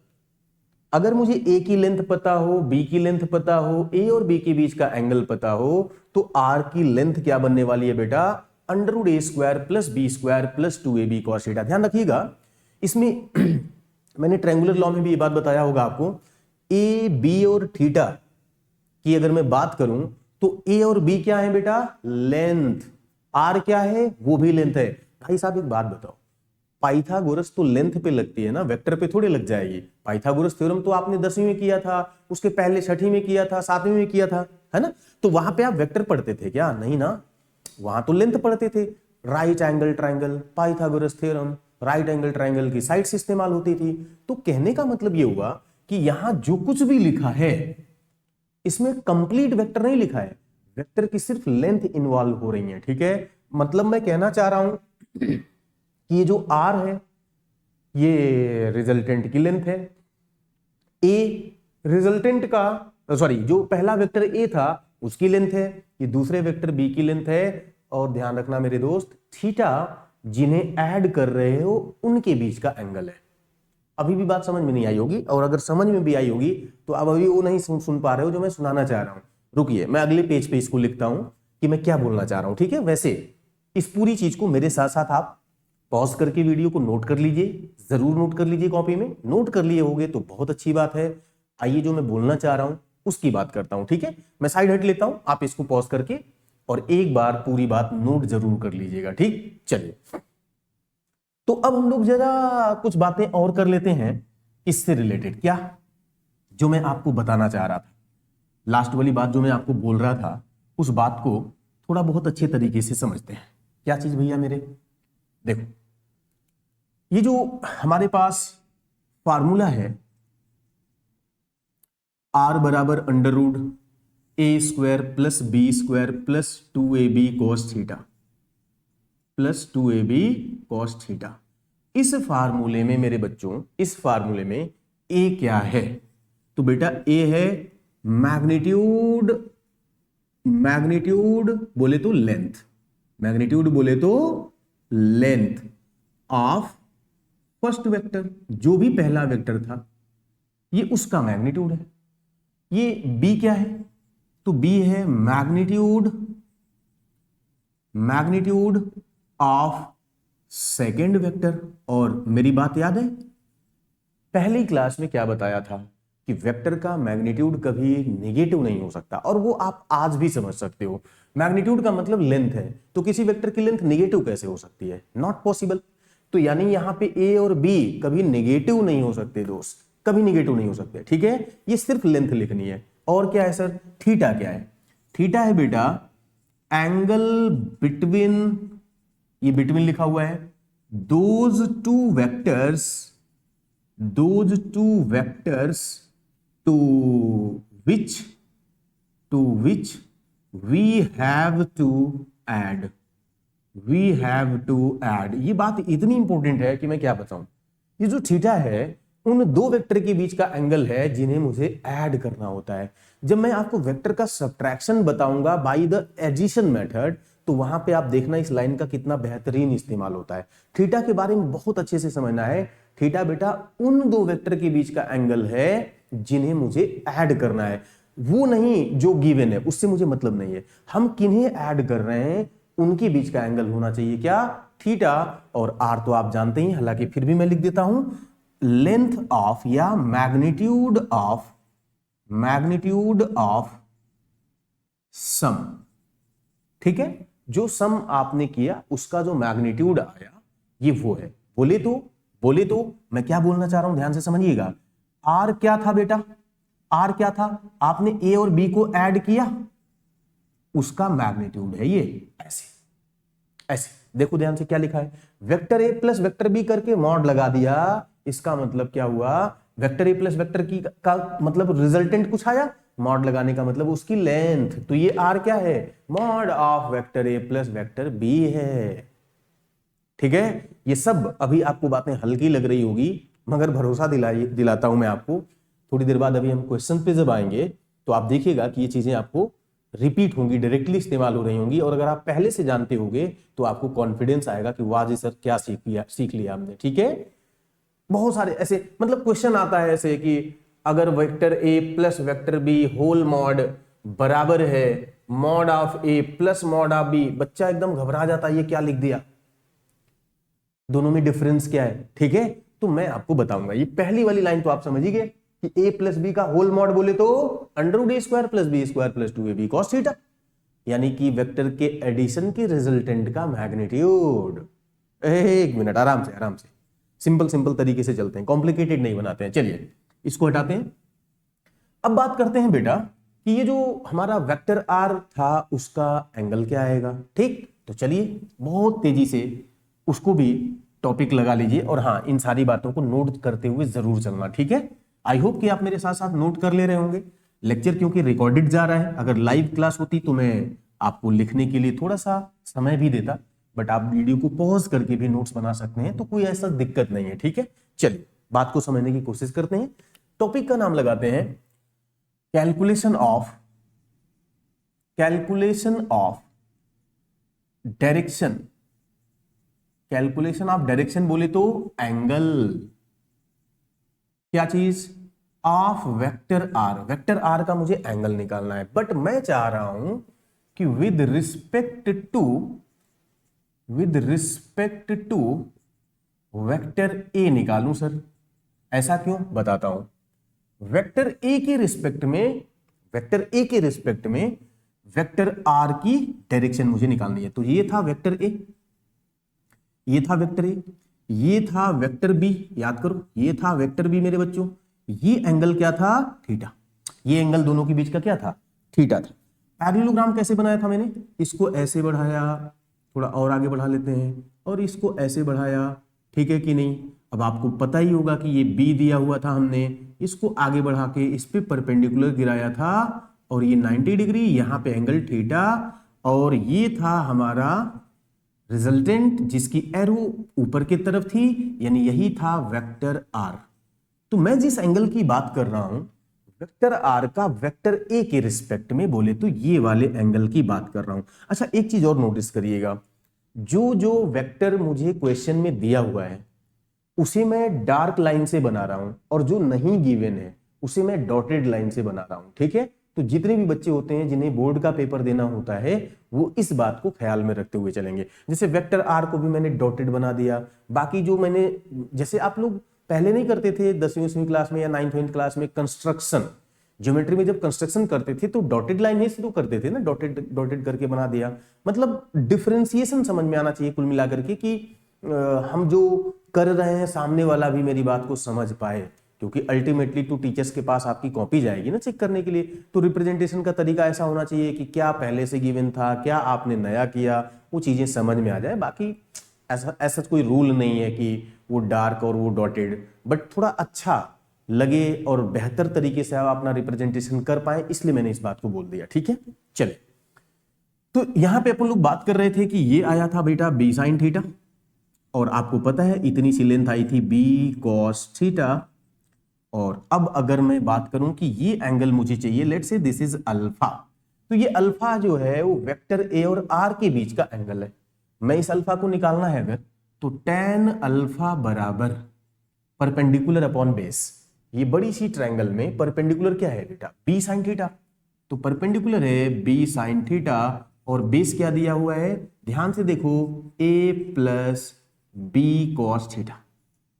A: अगर मुझे a की लेंथ पता हो, b की लेंथ पता हो, a और b के बीच का एंगल पता हो, तो r की लेंथ क्या बनने वाली है बेटा? अंडर रूट ए square plus B square plus 2ab cos theta. ध्यान रखिएगा, इसमें मैंने ट्रायंगुलर लॉ में भी ये बात बताया होगा आपको। ए बी और थीटा की अगर मैं बात करूं, तो ए और बी क्या है बेटा? लेंथ। आर क्या है? वो भी लेंथ है। भाई साहब एक बात बताओ, पाइथागोरस तो लेंथ पे लगती है ना, वेक्टर पे थोड़ी लग जाएगी। पाइथागोरस थ्योरम तो आपने 10वीं में किया था, उसके पहले 6वीं में किया था, 7वीं में किया था, है ना? तो वहां पे आप वेक्टर पढ़ते थे क्या? नहीं ना, वहां तो लेंथ पढ़ते थे। Right angle triangle, Pythagoras theorem, right angle triangle की साइड्स इस्तेमाल होती थी। तो कहने का मतलब ये हुआ कि यहां जो कुछ भी लिखा है, इसमें कंप्लीट वेक्टर नहीं लिखा है, वेक्टर की सिर्फ लेंथ इन्वॉल्व हो रही है। ठीक है, मतलब मैं कहना चाह रहा हूं कि ये जो आर है, ये रिजल्टेंट की लेंथ है, ए रिजल्टेंट का, सॉरी जो पहला वेक्टर ए था उसकी लेंथ है, ये दूसरे वेक्टर बी की लेंथ है, और ध्यान रखना मेरे दोस्त थीटा जिन्हें ऐड कर रहे हो उनके बीच का एंगल है। अभी भी बात समझ में नहीं आई होगी, और अगर समझ में भी आई होगी तो आप अभी वो नहीं सुन पा रहे हो जो मैं सुनाना चाह रहा हूं। रुकिए, मैं अगले पेज पे इसको लिखता हूं कि मैं क्या बोलना चाह रहा हूं, ठीक है। वैसे इस पूरी चीज को मेरे साथ साथ आप पॉज करके वीडियो को नोट कर लीजिए, जरूर नोट कर लीजिए कॉपी में। नोट कर लिए होगे तो बहुत अच्छी बात है। आइए जो मैं बोलना चाह रहा हूं उसकी बात करता हूं, ठीक है। मैं साइड हट लेता हूं, आप इसको पॉज करके और एक बार पूरी बात नोट जरूर कर लीजिएगा, ठीक। चलिए, तो अब हम लोग जरा कुछ बातें और कर लेते हैं इससे रिलेटेड। क्या? जो मैं आपको बताना चाह रहा था, लास्ट वाली बात जो मैं आपको बोल रहा था, उस बात को थोड़ा बहुत अच्छे तरीके से समझते हैं। क्या चीज भैया मेरे? देखो, ये जो हमारे पास फार्मूला है r बराबर अंडर रूट ए square plus B square plus 2ab cos theta plus 2ab cos theta, इस फार्मूले में मेरे बच्चों, इस फार्मूले में a क्या है? तो बेटा a है मैग्नीट्यूड, मैग्नीट्यूड बोले तो लेंथ, मैग्नीट्यूड बोले तो लेंथ ऑफ फर्स्ट वेक्टर, जो भी पहला वेक्टर था ये उसका मैग्नीट्यूड है। ये b क्या है? तो b है magnitude, magnitude of second vector. और मेरी बात याद है, पहली क्लास में क्या बताया था कि वेक्टर का मैग्नीट्यूड कभी नेगेटिव नहीं हो सकता, और वो आप आज भी समझ सकते हो। मैग्नीट्यूड का मतलब लेंथ है, तो किसी वेक्टर की लेंथ नेगेटिव कैसे हो सकती है? Not possible. तो यानी यहां पे a और b कभी नेगेटिव नहीं हो सकते दोस्त, कभी नेगेटिव नहीं हो सकते, ठीक है। ये सिर्फ लेंथ लिखनी है। और क्या है सर? थीटा क्या है? थीटा है बेटा एंगल बिटवीन, ये बिटवीन लिखा हुआ है, those two vectors, those two vectors to which we have to add, we have to add. ये बात इतनी इंपॉर्टेंट है कि मैं क्या बताऊं। ये जो थीटा है उन दो वेक्टर के बीच का एंगल है जिन्हें मुझे ऐड करना होता है। जब मैं आपको वेक्टर का सब्ट्रैक्शन बताऊंगा बाय द एडिशन मेथड, तो वहां पे आप देखना इस लाइन का कितना बेहतरीन इस्तेमाल होता है। थीटा के बारे में बहुत अच्छे से समझना है। थीटा बेटा उन दो वेक्टर के बीच का एंगल है जिन्हें मुझे ऐड करना है, वो नहीं जो गिवन है, उससे मुझे मतलब नहीं है। हम किन्हें ऐड कर रहे हैं उनके बीच का एंगल होना चाहिए क्या? थीटा। और आर तो आप जानते ही, हालांकि फिर भी मैं लिख देता हूं, लेंथ ऑफ या मैग्नीट्यूड ऑफ सम, ठीक है। जो सम आपने किया उसका जो मैग्नीट्यूड आया ये वो है। बोले तो मैं क्या बोलना चाह रहा हूं, ध्यान से समझिएगा। आर क्या था बेटा? आर क्या था? आपने ए और बी को ऐड किया, उसका मैग्नीट्यूड है ये। ऐसे ऐसे देखो ध्यान से क्या लिखा है, vector A plus vector B करके मॉड लगा दिया। इसका मतलब क्या हुआ? वेक्टर ए प्लस वेक्टर की का मतलब रिजल्टेंट कुछ आया, मॉड लगाने का मतलब उसकी लेंथ। तो ये आर क्या है? Mod of vector A plus vector B है, ठीक है। ये सब अभी आपको बातें हल्की लग रही होगी, मगर भरोसा दिलाता हूं मैं आपको, थोड़ी देर बाद अभी हम क्वेश्चन पे जब आएंगे तो आप देखिएगा कि ये चीजें आपको रिपीट होंगी, डायरेक्टली इस्तेमाल हो रही होंगी। और अगर आप पहले से जानते होंगे तो आपको कॉन्फिडेंस आएगा कि वाह जी सर क्या सीख लिया हमने, ठीक है। बहुत सारे ऐसे मतलब क्वेश्चन आता है ऐसे कि अगर vector A plus vector B whole mod बराबर है mod of A plus mod of B, बच्चा एकदम घबरा जाता है, ये क्या लिख दिया, दोनों में डिफरेंस क्या है, ठीक है। तो मैं आपको बताऊंगा, ये पहली वाली लाइन तो आप समझ ही गए कि a प्लस बी का होल मॉड बोले तो अंडर रूट ए square plus B square plus 2ab cos theta, यानी कि वेक्टर के एडिशन के रिजल्टेंट का मैग्नीट्यूड। एक मिनट, आराम से सिंपल तरीके से चलते हैं, कॉम्प्लिकेटेड नहीं बनाते हैं। चलिए इसको हटाते हैं। अब बात करते हैं बेटा कि ये जो हमारा वेक्टर आर था उसका एंगल क्या आएगा, ठीक। तो चलिए बहुत तेजी से उसको भी टॉपिक लगा लीजिए, और हाँ इन सारी बातों को नोट करते हुए जरूर चलना, ठीक है। आई होप कि आप मेरे साथ साथ नोट कर ले रहे होंगे। लेक्चर क्योंकि रिकॉर्डेड जा रहा है, अगर लाइव क्लास होती तो मैं आपको लिखने के लिए थोड़ा सा समय भी देता, बट आप वीडियो को पॉज करके भी नोट्स बना सकते हैं, तो कोई ऐसा दिक्कत नहीं है, ठीक है। चलिए बात को समझने की कोशिश करते हैं। टॉपिक का नाम लगाते हैं calculation of direction. Calculation of direction बोले तो एंगल, क्या चीज, of vector R. Vector R का मुझे एंगल निकालना है, बट मैं चाह रहा हूं कि with respect to vector A निकालूं सर। ऐसा क्यों, बताता हूं। वेक्टर ए के रिस्पेक्ट में वेक्टर आर की डायरेक्शन मुझे निकालनी है। तो ये था वेक्टर ए, ये था वेक्टर ए, ये था वेक्टर बी, याद करो ये था वेक्टर बी मेरे बच्चों। ये एंगल क्या था, थीटा। ये एंगल दोनों के बीच का क्या था, थीटा था। पैरेललोग्राम कैसे बनाया था मैंने, इसको ऐसे बढ़ाया, थोड़ा और आगे बढ़ा लेते हैं, और इसको ऐसे बढ़ाया, ठीक है कि नहीं। अब आपको पता ही होगा कि ये बी दिया हुआ था, हमने इसको आगे बढ़ा के इस पे परपेंडिकुलर गिराया था, और ये 90 डिग्री, यहां पे एंगल थीटा, और ये था हमारा रिजल्टेंट जिसकी एरो ऊपर की तरफ थी, यानी यही था वेक्टर आर। तो मैं जिस एंगल की बात कर रहा हूं वेक्टर आर का वेक्टर ए के रिस्पेक्ट में बोले तो ये वाले एंगल की बात कर रहा हूं। अच्छा एक चीज और नोटिस करिएगा, जो वेक्टर मुझे क्वेश्चन में दिया हुआ है उसे मैं डार्क लाइन से बना रहा हूं, और जो नहीं गिवन है उसे मैं डॉटेड लाइन से बना रहा हूं, ठीक है। तो जितने भी बच्चे होते हैं जिन्हें बोर्ड का पेपर देना होता है वो इस बात को ख्याल में रखते हुए चलेंगे। जैसे वेक्टर आर को भी मैंने डॉटेड बना दिया, बाकी जो मैंने, जैसे आप लोग पहले नहीं करते थे 10वीं क्लास में या 9वीं क्लास में कंस्ट्रक्शन, ज्योमेट्री में जब कंस्ट्रक्शन करते थे तो डॉटेड लाइन ही शुरू करते थे ना, डॉटेड करके बना दिया। मतलब डिफरेंशिएशन समझ में आना चाहिए कुल मिलाकर के कि हम जो कर रहे हैं सामने वाला भी मेरी बात को समझ पाए, क्योंकि अल्टीमेटली टू टीचर्स के पास आपकी कॉपी जाएगी ना चेक करने के लिए। तो रिप्रेजेंटेशन का तरीका ऐसा होना चाहिए कि क्या पहले से गिवन था, क्या आपने नया किया, वो चीजें समझ में आ जाए। बाकी ऐसा कोई रूल नहीं है कि वो डार्क और वो डॉटेड, बट थोड़ा अच्छा लगे और बेहतर तरीके से आप अपना रिप्रेजेंटेशन कर पाए, इसलिए मैंने इस बात को बोल दिया, ठीक है। चले, तो यहां पे अपन लोग बात कर रहे थे कि ये आया था बेटा बी साइन थीटा, और आपको पता है इतनी सी लेंथ आई थी बी कॉस थीटा। और अब अगर मैं बात करूं कि ये एंगल मुझे चाहिए, let's say this is alpha, तो ये अल्फा जो है वो वेक्टर ए और आर के बीच का एंगल है। मैं इस अल्फा को निकालना है अगर, तो tan अल्फा बराबर परपेंडिकुलर अपॉन बेस। ये बड़ी सी ट्रायंगल में परपेंडिकुलर क्या है बेटा, बी साइन थीटा। तो परपेंडिकुलर है बी साइन थीटा, और बेस क्या दिया हुआ है, ध्यान से देखो, a plus B cos theta.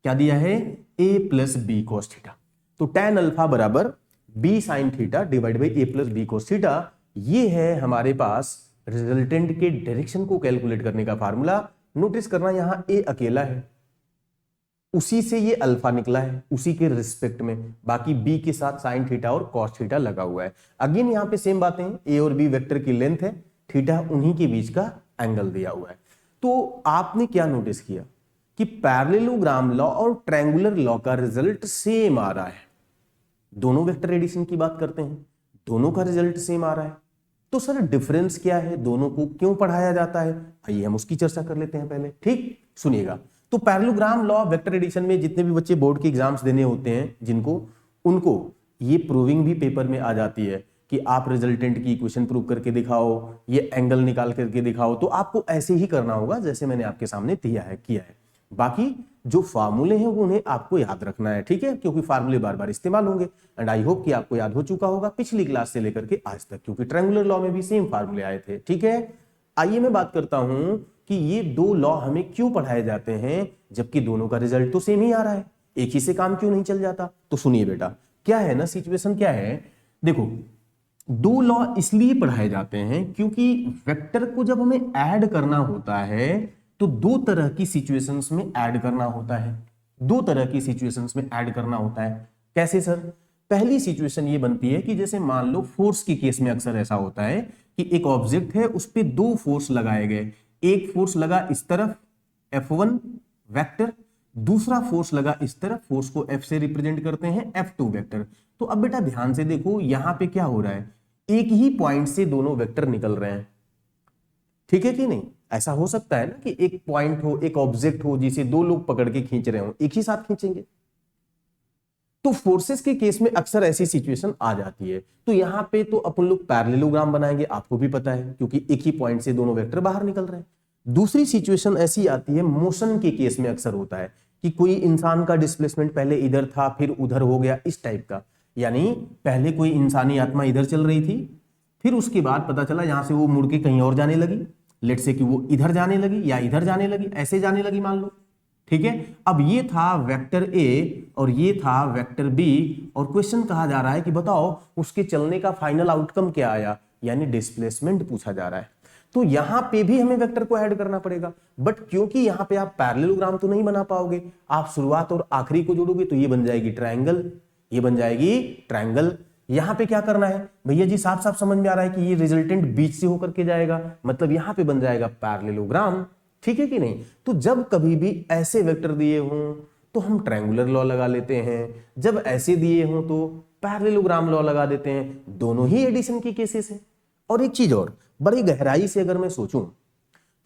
A: क्या दिया है, a plus B cos theta. तो tan अल्फा बराबर B sine theta divide by a plus B cos theta. ये है हमारे पास रिजल्टेंट के डायरेक्शन को कैलकुलेट करने का फार्मूला। नोटिस करना यहां a अकेला है, उसी से ये अल्फा निकला है, उसी के रिस्पेक्ट में, बाकी b के साथ साइन थीटा और कॉस थीटा लगा हुआ है। अगेन यहां पे सेम बातें हैं, a और b वेक्टर की लेंथ है, थीटा उन्हीं के बीच का एंगल दिया हुआ है। तो आपने क्या नोटिस किया कि पैरेललोग्राम लॉ और ट्रायंगुलर लॉ का रिजल्ट सेम आ रहा है। दोनों वेक्टर एडिशन की बात करते हैं, दोनों का रिजल्ट सेम आ रहा है। तो सर डिफरेंस क्या है, दोनों को क्यों पढ़ाया जाता है, आइए हम उसकी चर्चा कर लेते हैं पहले, ठीक सुनिएगा। तो पैरेललोग्राम लॉ वेक्टर एडिशन में जितने भी बच्चे बोर्ड के एग्जाम्स देने होते हैं जिनको, उनको ये प्रूविंग भी पेपर में आ जाती है कि आप रिजल्टेंट की इक्वेशन प्रूव करके दिखाओ, ये एंगल निकाल करके दिखाओ। तो आपको ऐसे ही करना होगा जैसे मैंने आपके सामने किया है। बाकी जो फार्मूले हैं वो उन्हें आपको याद रखना है, ठीक है, क्योंकि फार्मूले बार बार इस्तेमाल होंगे। एंड आई होप कि आपको याद हो चुका होगा पिछली क्लास से लेकर के आज तक, क्योंकि ट्रायंगुलर लॉ में भी सेम फार्मूले आए थे, ठीक है। आइए मैं बात करता हूं कि ये दो लॉ हमें क्यों पढ़ाए जाते हैं जबकि दोनों का रिजल्ट तो सेम ही आ रहा है, एक ही से काम क्यों नहीं चल जाता। तो सुनिए बेटा, क्या है ना सिचुएशन क्या है, देखो दो लॉ इसलिए पढ़ाए जाते हैं क्योंकि वेक्टर को जब हमें ऐड करना होता है तो दो तरह की सिचुएशंस में ऐड करना होता है, दो तरह की सिचुएशंस में ऐड करना होता है। कैसे सर, पहली सिचुएशन ये बनती है कि जैसे मान लो फोर्स के केस में अक्सर ऐसा होता है कि एक ऑब्जेक्ट है, उस पर दो फोर्स लगाए गए, एक फोर्स लगा इस तरफ F1 वेक्टर, दूसरा फोर्स लगा इस तरफ, फोर्स को F से रिप्रेजेंट करते हैं F2 वेक्टर। तो अब बेटा ध्यान से देखो यहां पे क्या हो रहा है, एक ही पॉइंट से दोनों वेक्टर निकल रहे हैं, ठीक है कि नहीं। ऐसा हो सकता है ना कि एक पॉइंट हो, एक ऑब्जेक्ट हो जिसे दो लोग पकड़ के खींच रहे हो, एक ही साथ खींचेंगे। तो फोर्सेस के केस में अक्सर ऐसी सिचुएशन आ जाती है। तो यहां पे तो अपन लोग पैरेललोग्राम बनाएंगे, आपको भी पता है, क्योंकि एक ही पॉइंट से दोनों वेक्टर बाहर निकल रहे हैं। दूसरी सिचुएशन ऐसी आती है, मोशन के केस में अक्सर होता है कि कोई इंसान का डिस्प्लेसमेंट पहले इधर था फिर उधर हो गया, इस टाइप का। यानी पहले कोई इंसानी आत्मा इधर चल रही थी, फिर उसके बाद पता चला यहां से वो मुड़ के कहीं और जाने लगी, लेट से कि वो इधर जाने लगी या इधर जाने लगी, ऐसे जाने लगी मान लो, ठीक है। अब ये था वेक्टर ए और ये था वेक्टर बी, और क्वेश्चन कहा जा रहा है कि बताओ उसके चलने का फाइनल आउटकम क्या आया, यानी डिस्प्लेसमेंट पूछा जा रहा है। तो यहां पे भी हमें वेक्टर को ऐड करना पड़ेगा, बट क्योंकि यहां पे आप पैरेललोग्राम तो नहीं बना पाओगे, आप शुरुआत और आखिरी को जोड़ोगे तो ये बन जाएगी ट्रायंगल, ये बन जाएगी ट्रायंगल। यहां पे क्या करना है भैया जी, साफ साफ समझ में आ रहा है कि ये रिजल्टेंट बीच से होकर के जाएगा, मतलब यहां पे बन जाएगा पैरेललोग्राम, ठीक है कि नहीं। तो जब कभी भी ऐसे वेक्टर दिए हों तो हम ट्रायंगुलर लॉ लगा लेते हैं, जब ऐसे दिए हों तो पैरेललोग्राम लॉ लगा देते हैं, दोनों ही एडिशन की केसेस हैं। और एक चीज और, बड़ी गहराई से अगर मैं सोचूं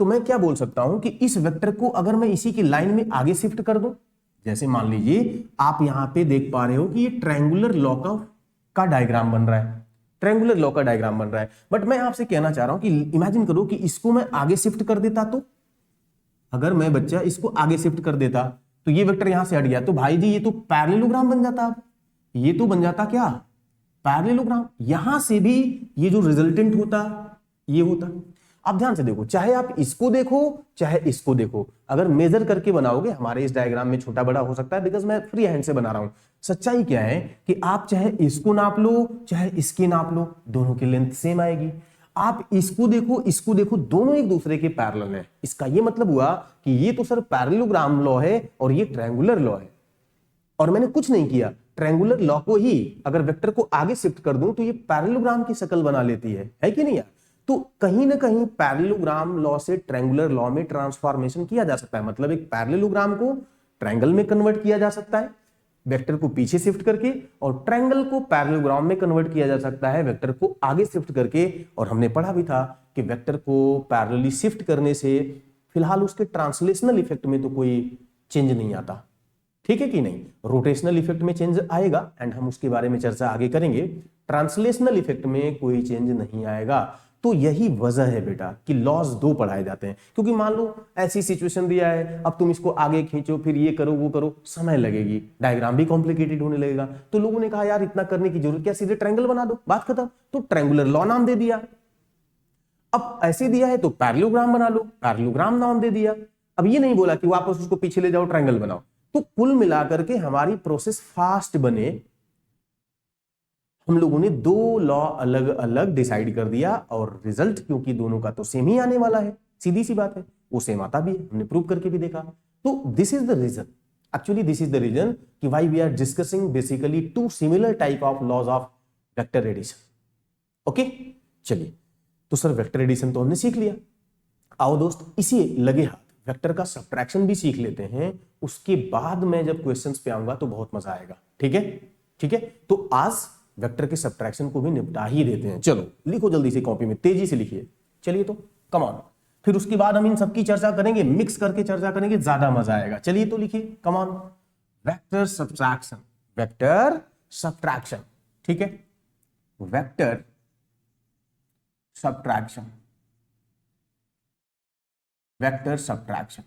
A: तो मैं क्या बोल सकता हूं कि इस वेक्टर को अगर मैं इसी की लाइन में आगे शिफ्ट कर दूं, जैसे मान लीजिए आप यहां पे देख पा रहे हो कि ये ट्रायंगुलर लॉ का डायग्राम बन रहा है, ट्रायंगुलर लॉ का डायग्राम बन रहा है, बट मैं आपसे कहना चाह रहा हूं कि इमेजिन करो कि इसको मैं आगे शिफ्ट कर देता, तो अगर मैं बच्चा इसको आगे शिफ्ट कर देता तो ये वेक्टर यहां से हट गया, तो भाई जी ये तो पैरेललोग्राम बन जाता, ये तो बन जाता क्या, पैरेललोग्राम। यहां से भी ये जो रिजल्टेंट होता ये होता। आप ध्यान से देखो, चाहे आप इसको देखो चाहे इसको देखो, अगर मेजर करके बनाओगे, हमारे इस डायग्राम में छोटा बड़ा हो सकता है बिकॉज मैं फ्री हैंड से बना रहा हूं। सच्चाई क्या है कि आप चाहे इसको नाप लो चाहे इसकी नाप लो, दोनों की लेंथ सेम आएगी। आप इसको देखो, दोनों एक दूसरे के पैरेलल है। इसका ये मतलब हुआ कि ये तो सर पैरेललोग्राम लॉ है और ये ट्रायंगुलर लॉ है, और मैंने कुछ नहीं किया, ट्रायंगुलर लॉ को ही अगर वेक्टर को आगे शिफ्ट कर दूं तो ये पैरेललोग्राम की शक्ल बना लेती है कि नहीं यार। तो कहीं ना कहीं पैरेललोग्राम लॉ से ट्रायंगुलर लॉ में ट्रांसफॉर्मेशन किया जा सकता है, मतलब एक पैरेललोग्राम को ट्रायंगल में कन्वर्ट किया जा सकता है वेक्टर को पीछे शिफ्ट करके, और ट्रायंगल को पैरेललोग्राम में कन्वर्ट किया जा सकता है वेक्टर को आगे शिफ्ट करके। और हमने पढ़ा भी था कि वेक्टर को पैरेलली शिफ्ट करने से फिलहाल उसके ट्रांसलेशनल इफेक्ट में तो कोई चेंज नहीं आता, ठीक है कि नहीं। रोटेशनल इफेक्ट में चेंज आएगा एंड हम उसके बारे में चर्चा आगे करेंगे, ट्रांसलेशनल इफेक्ट में कोई चेंज नहीं आएगा। तो यही वजह है बेटा कि लॉज दो पढ़ाए जाते हैं, क्योंकि मान लो ऐसी सिचुएशन दिया है, अब तुम इसको आगे खींचो फिर ये करो वो करो, समय लगेगी, डायग्राम भी कॉम्प्लिकेटेड होने लगेगा। तो लोगों ने कहा यार इतना करने की जरूरत क्या, सीधे ट्रायंगल बना दो, बात खत्म। तो ट्रायंगुलर लॉ नाम दे दिया। अब ऐसे दिया है तो पैरेललोग्राम बना लो, पैरेललोग्राम नाम दे दिया। अब ये नहीं बोला कि वापस उसको पीछे ले जाओ ट्रायंगल बनाओ। तो कुल मिलाकर के हमारी प्रोसेस फास्ट बने, हम लोगों ने दो लॉ अलग अलग डिसाइड कर दिया, और रिजल्ट क्योंकि दोनों का तो सेम ही आने वाला है, सीधी सी बात है, वो सेम आता भी है, हमने प्रूव करके भी देखा। तो this is the reason, actually this is the reason कि why we are discussing basically two similar type of laws of vector addition. Okay चलिए, तो सर वेक्टर एडिशन तो हमने सीख लिया, आओ दोस्त इसी लगे हाथ वेक्टर का सब्ट्रैक्शन भी सीख लेते हैं, उसके बाद मैं जब क्वेश्चंस पे आऊंगा तो बहुत मजा आएगा, ठीक है ठीक है। तो आज वेक्टर के सब्ट्रैक्शन को भी निपटा ही देते हैं। चलो लिखो जल्दी से कॉपी में, तेजी से लिखिए, चलिए तो कम ऑन। फिर उसके बाद हम इन सबकी चर्चा करेंगे, मिक्स करके चर्चा करेंगे, ज्यादा मजा आएगा। चलिए तो लिखिए, come on. Vector subtraction, vector subtraction, ठीक है, वेक्टर सब्ट्रैक्शन, वेक्टर सब्ट्रैक्शन।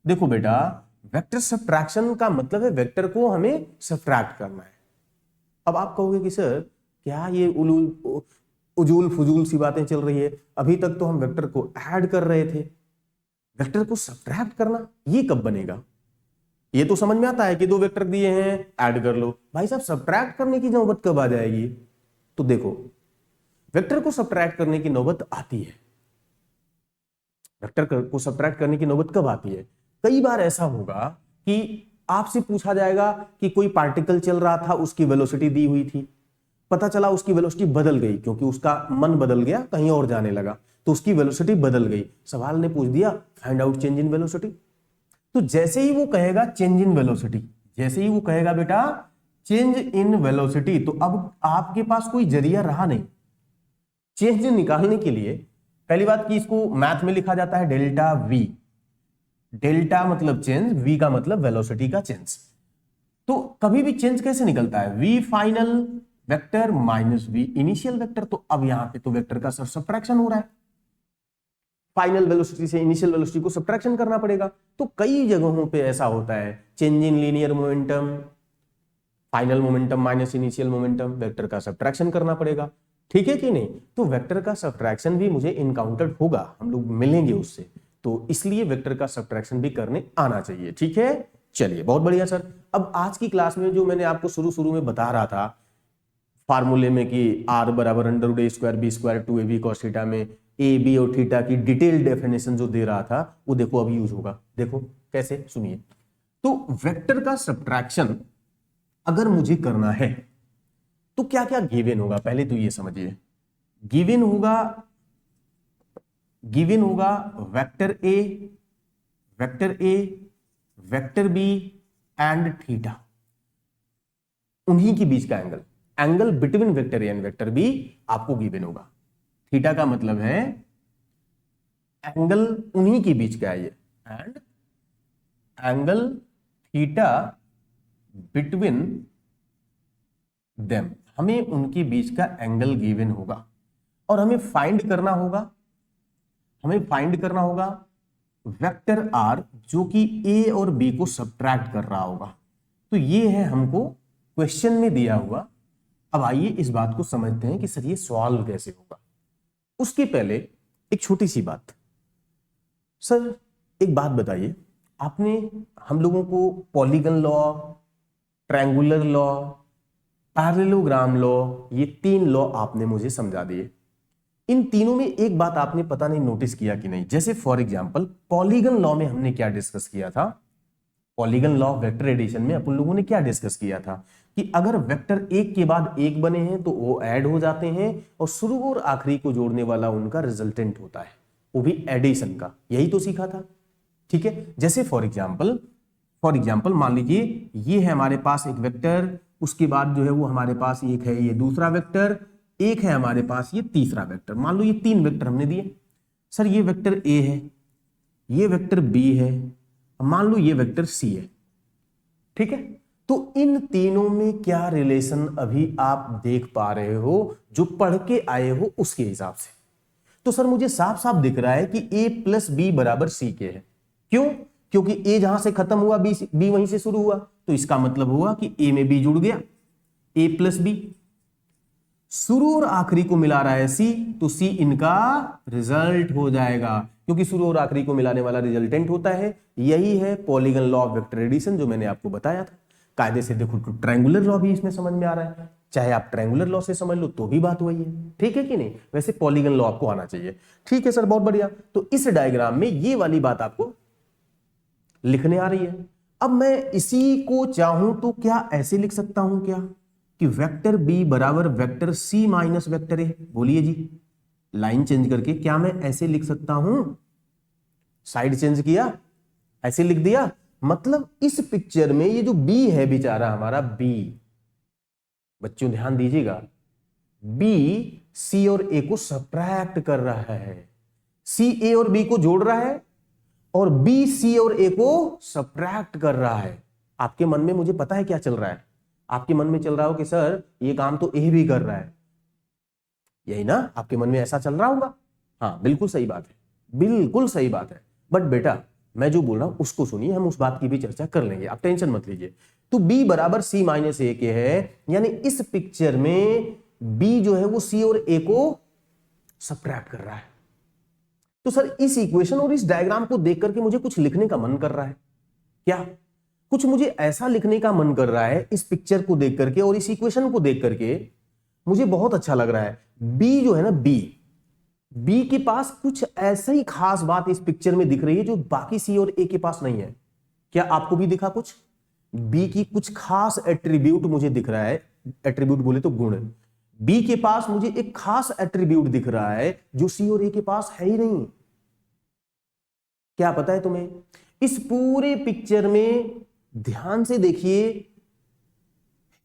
A: देखो बेटा, वेक्टर सब्ट्रैक्शन का मतलब है वेक्टर को हमें सब्ट्रैक्ट करना है। अब आप कहोगे कि सर क्या ये उजूल फुजूल सी बातें चल रही है, अभी तक तो हम वेक्टर को ऐड कर रहे थे, वेक्टर को सब्ट्रैक्ट करना ये कब बनेगा। ये तो समझ में आता है कि दो वेक्टर दिए हैं ऐड कर लो, भाई साहब सब्ट्रैक्ट करने की नौबत कब आ जाएगी। तो देखो वेक्टर को सब्ट्रैक्ट करने की नौबत आती है, वेक्टर को सब्ट्रैक्ट करने की नौबत कब आती है, कई बार ऐसा होगा कि आपसे पूछा जाएगा कि कोई पार्टिकल चल रहा था, उसकी वेलोसिटी दी हुई थी, पता चला उसकी वेलोसिटी बदल गई क्योंकि उसका मन बदल गया, कहीं और जाने लगा, तो उसकी वेलोसिटी बदल गई। सवाल ने पूछ दिया find out change in velocity. तो जैसे ही वो कहेगा चेंज इन वेलोसिटी, जैसे ही वो कहेगा बेटा चेंज इन वेलोसिटी, तो अब आपके पास कोई जरिया रहा नहीं चेंज निकालने के लिए। पहली बात कि इसको मैथ में लिखा जाता है डेल्टा वी, डेल्टा मतलब चेंज, वी का मतलब वेलोसिटी का चेंज। तो कभी भी चेंज कैसे निकलता है, v final vector minus v initial vector. तो अब यहां पे तो वेक्टर का सब्ट्रैक्शन हो रहा है, फाइनल वेलोसिटी से इनिशियल वेलोसिटी को सब्ट्रैक्शन करना पड़ेगा। तो कई जगहों पे ऐसा होता है, change in linear momentum, final momentum minus initial momentum, vector का सब्ट्रैक्शन करना पड़ेगा, ठीक है कि नहीं। तो वेक्टर का सब्ट्रैक्शन भी मुझे इनकाउंटर्ड होगा, हम लोग मिलेंगे उससे, तो इसलिए वेक्टर का सब्ट्रैक्शन भी करने आना चाहिए, ठीक है। चलिए बहुत बढ़िया सर। अब आज की क्लास में जो मैंने आपको शुरू में बता रहा था फार्मूले में कि r बराबर अंडर रूट ए square B square 2ab cos theta में ए बी और थीटा की डिटेल डेफिनेशन जो दे रहा था वो देखो अभी यूज होगा। देखो कैसे, सुनिए। तो वेक्टर का सब्ट्रैक्शन अगर मुझे करना है तो क्या क्या गिवन होगा, पहले तो ये समझिए। गिवन होगा vector A, vector B and theta, उन्हीं के बीच का angle between vector A and vector B आपको गिवन होगा। थीटा का मतलब है एंगल उन्हीं के बीच का है ये, and angle theta between them, हमें उनके बीच का एंगल गिवन होगा और हमें फाइंड करना होगा वेक्टर आर जो कि ए और बी को सब्ट्रैक्ट कर रहा होगा। तो ये है हमको क्वेश्चन में दिया हुआ। अब आइए इस बात को समझते हैं कि सर ये सॉल्व कैसे होगा। उसके पहले एक छोटी सी बात, सर एक बात बताइए, आपने हम लोगों को polygon law, triangular law, parallelogram law, ये 3 लॉ आपने मुझे समझा दिए। इन तीनों में एक बात आपने पता नहीं नोटिस किया कि नहीं, जैसे फॉर एग्जांपल पॉलीगन लॉ में हमने क्या डिस्कस किया था, polygon law of vector addition में अपन लोगों ने क्या डिस्कस किया था कि अगर वेक्टर एक के बाद एक बने हैं तो वो ऐड हो जाते हैं और शुरू और आखिरी को जोड़ने वाला उनका रिजल्टेंट होता है, वो भी एडिशन का, यही तो सीखा था, ठीक है। जैसे फॉर एग्जांपल मान लीजिए ये है हमारे पास एक वेक्टर, उसके बाद जो है वो हमारे पास एक है ये दूसरा वेक्टर, एक है हमारे पास ये तीसरा वेक्टर। मान लो ये 3 वेक्टर हमने दिए, सर ये वेक्टर ए है, ये वेक्टर बी है, मान लो ये वेक्टर सी है, ठीक है। तो इन तीनों में क्या रिलेशन अभी आप देख पा रहे हो जो पढ़ के आए हो उसके हिसाब से। तो सर मुझे साफ साफ दिख रहा है कि a प्लस बी बराबर सी के है। क्यों? क्योंकि a जहां से खत्म हुआ b वहीं से शुरू हुआ, तो इसका मतलब हुआ कि a में b जुड़ गया, a प्लस बी। शुरू और आखिरी को मिला रहा है सी, तो सी इनका रिजल्ट हो जाएगा, क्योंकि शुरू और आखिरी को मिलाने वाला रिजल्टेंट होता है। यही है polygon law of vector addition जो मैंने आपको बताया था। कायदे से देखो तो ट्रायंगुलर लॉ भी इसमें समझ में आ रहा है, चाहे आप ट्रायंगुलर लॉ से समझ लो तो भी बात वही है, ठीक है कि नहीं। वैसे पॉलीगन लॉ आपको आना चाहिए, ठीक है सर, बहुत बढ़िया। तो इस डायग्राम में ये वाली बात आपको लिखने आ रही है। अब मैं इसी को चाहूं तो क्या ऐसे लिख सकता हूं क्या कि वेक्टर बी बराबर vector C minus vector A, बोलिए जी, लाइन चेंज करके क्या मैं ऐसे लिख सकता हूं, साइड चेंज किया ऐसे लिख दिया। मतलब इस पिक्चर में ये जो बी है बेचारा हमारा बी, बच्चों ध्यान दीजिएगा, बी सी और ए को सब्ट्रैक्ट कर रहा है, सी ए और बी को जोड़ रहा है और बी सी और ए को सब्ट्रैक्ट कर रहा है। आपके मन में मुझे पता है क्या चल रहा है, आपके मन में चल रहा हो कि सर ये काम तो ए भी कर रहा है, यही ना, आपके मन में ऐसा चल रहा होगा। हाँ बिल्कुल सही बात है, बिल्कुल सही बात है। बट बेटा मैं जो बोल रहा हूं उसको सुनिए, हम उस बात की भी चर्चा कर लेंगे, आप टेंशन मत लीजिए। तो b बराबर सी माइनस ए के है, यानी इस पिक्चर में b जो है वो c और a को सब्ट्रैक्ट कर रहा है। तो सर इस इक्वेशन और इस डायग्राम को देख करके मुझे कुछ लिखने का मन कर रहा है, क्या कुछ मुझे ऐसा लिखने का मन कर रहा है इस पिक्चर को देख करके और इस इक्वेशन को देख करके मुझे बहुत अच्छा लग रहा है। b जो है ना, बी के पास कुछ ऐसा ही खास बात इस पिक्चर में दिख रही है जो बाकी सी और ए के पास नहीं है। क्या आपको भी दिखा कुछ? बी की कुछ खास एट्रीब्यूट मुझे दिख रहा है, एट्रीब्यूट बोले तो गुण। बी के पास मुझे एक खास एट्रीब्यूट दिख रहा है जो सी और ए के पास है ही नहीं। क्या पता है तुम्हें? इस पूरे पिक्चर में ध्यान से देखिए,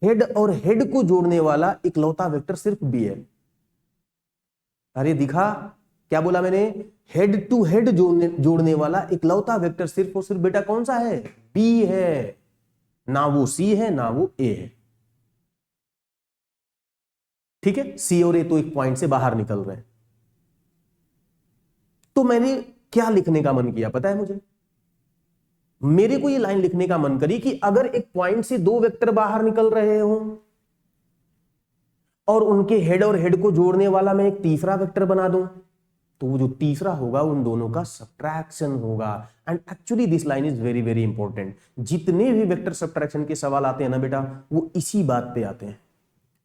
A: हेड और हेड को जोड़ने वाला इकलौता वेक्टर सिर्फ बी है। अरे दिखा क्या बोला मैंने? हेड टू हेड जोड़ने वाला इकलौता वेक्टर सिर्फ और सिर्फ बेटा कौन सा है? बी है। ना वो सी है ना वो ए है। ठीक है, सी और ए तो एक पॉइंट से बाहर निकल रहे हैं। तो मैंने क्या लिखने का मन किया पता है मुझे? मेरे को ये लाइन लिखने का मन करी कि अगर एक पॉइंट से दो वेक्टर बाहर निकल रहे हो और उनके हेड और हेड को जोड़ने वाला मैं एक तीसरा वेक्टर बना दूं, तो वो जो तीसरा होगा उन दोनों का सब्ट्रैक्शन होगा। And actually this line is very very important. जितने भी वेक्टर सब्ट्रैक्शन के सवाल आते हैं ना बेटा, वो इसी बात पे आते हैं।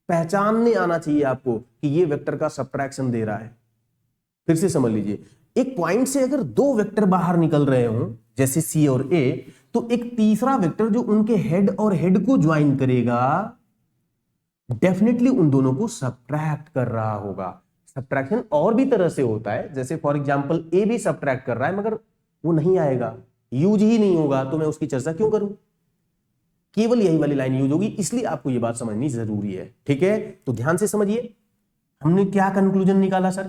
A: पहचानने आना चाहिए आपको कि ये वेक्टर का सब्ट्रैक्शन दे रहा है। फिर से समझ लीजिए, एक पॉइंट से अगर दो वेक्टर बाहर निकल रहे हो जैसे सी और ए, तो एक तीसरा वेक्टर जो उनके हेड और हेड को ज्वाइन करेगा डेफिनेटली उन दोनों को सब्ट्रैक्ट कर रहा होगा। सब्ट्रैक्शन और भी तरह से होता है, जैसे फॉर एग्जांपल ए भी सब्ट्रैक्ट कर रहा है मगर वो नहीं आएगा, यूज ही नहीं होगा, तो मैं उसकी चर्चा क्यों करूं? केवल यही वाली लाइन यूज होगी, इसलिए आपको ये बात समझनी जरूरी है। ठीक है, तो ध्यान से समझिए हमने क्या कंक्लूजन निकाला सर,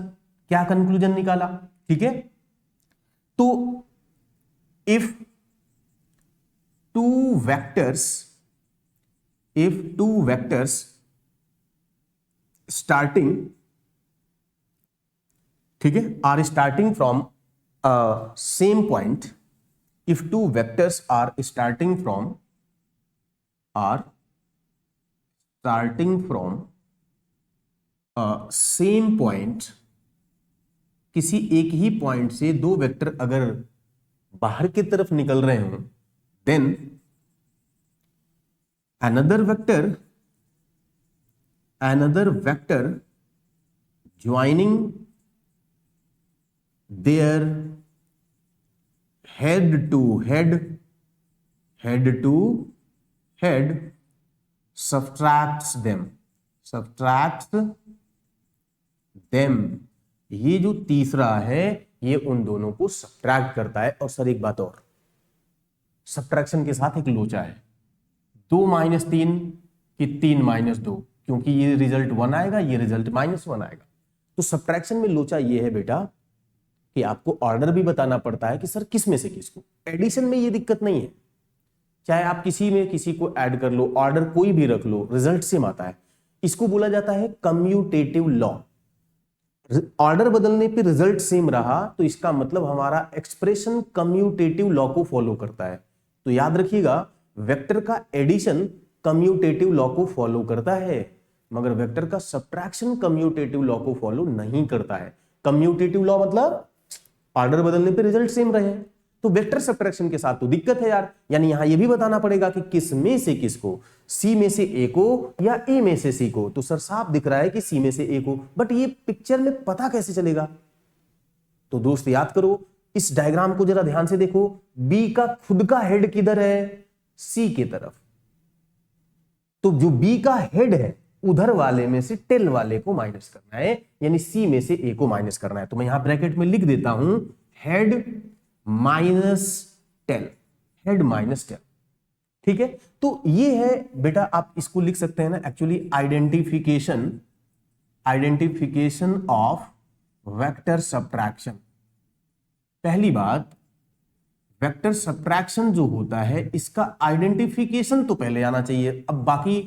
A: क्या कंक्लूजन निकाला। ठीक है, तो इफ टू वेक्टर्स स्टार्टिंग, ठीक है, are starting from same point, if two vectors are starting from same point, किसी एक ही पॉइंट से दो वेक्टर अगर बाहर की तरफ निकल रहे हो, then another vector joining their head to head subtracts them। ये जो तीसरा है ये उन दोनों को सब्ट्रैक्ट करता है। और सर एक बात और, सब्ट्रैक्शन के साथ एक लोचा है, 2-3 कि 3-2, क्योंकि ये रिजल्ट 1 आएगा, ये रिजल्ट -1 आएगा। तो सब्ट्रैक्शन में लोचा ये है बेटा कि आपको ऑर्डर भी बताना पड़ता है कि सर किस में से किसको। एडिशन में ये दिक्कत नहीं है, चाहे आप किसी में किसी को ऐड कर लो, ऑर्डर कोई भी रख लो, रिजल्ट सेम आता है। इसको बोला जाता है कम्यूटेटिव लॉ। ऑर्डर बदलने पे रिजल्ट सेम रहा तो इसका मतलब हमारा एक्सप्रेशन कम्यूटेटिव लॉ को फॉलो करता है। तो याद रखिएगा, वेक्टर का एडिशन कम्यूटेटिव लॉ को फॉलो करता है, मगर वेक्टर का सब्ट्रैक्शन कम्यूटेटिव लॉ को फॉलो नहीं करता है। कम्यूटेटिव लॉ मतलब ऑर्डर बदलने पे रिजल्ट सेम रहे। तो वेक्टर सब्ट्रैक्शन के साथ तो दिक्कत है यार, यानी यहां यह भी बताना पड़ेगा कि किस में से किसको, सी में से ए को या ए में से सी को। तो सर साफ दिख रहा है कि सी में से ए को, बट ये पिक्चर में पता कैसे चलेगा? तो दोस्त याद करो, इस डायग्राम को जरा ध्यान से देखो, बी का खुद का हेड किधर है? सी की तरफ। तो जो बी का हेड है उधर वाले में से टेल वाले को माइनस करना है, यानी सी में से ए को माइनस करना है। तो मैं यहां ब्रैकेट में लिख देता हूं head minus tell, head minus tell. ठीक है, तो ये है बेटा, आप इसको लिख सकते हैं ना actually identification of vector subtraction. पहली बात, वेक्टर सब्ट्रैक्शन जो होता है इसका आइडेंटिफिकेशन तो पहले आना चाहिए। अब बाकी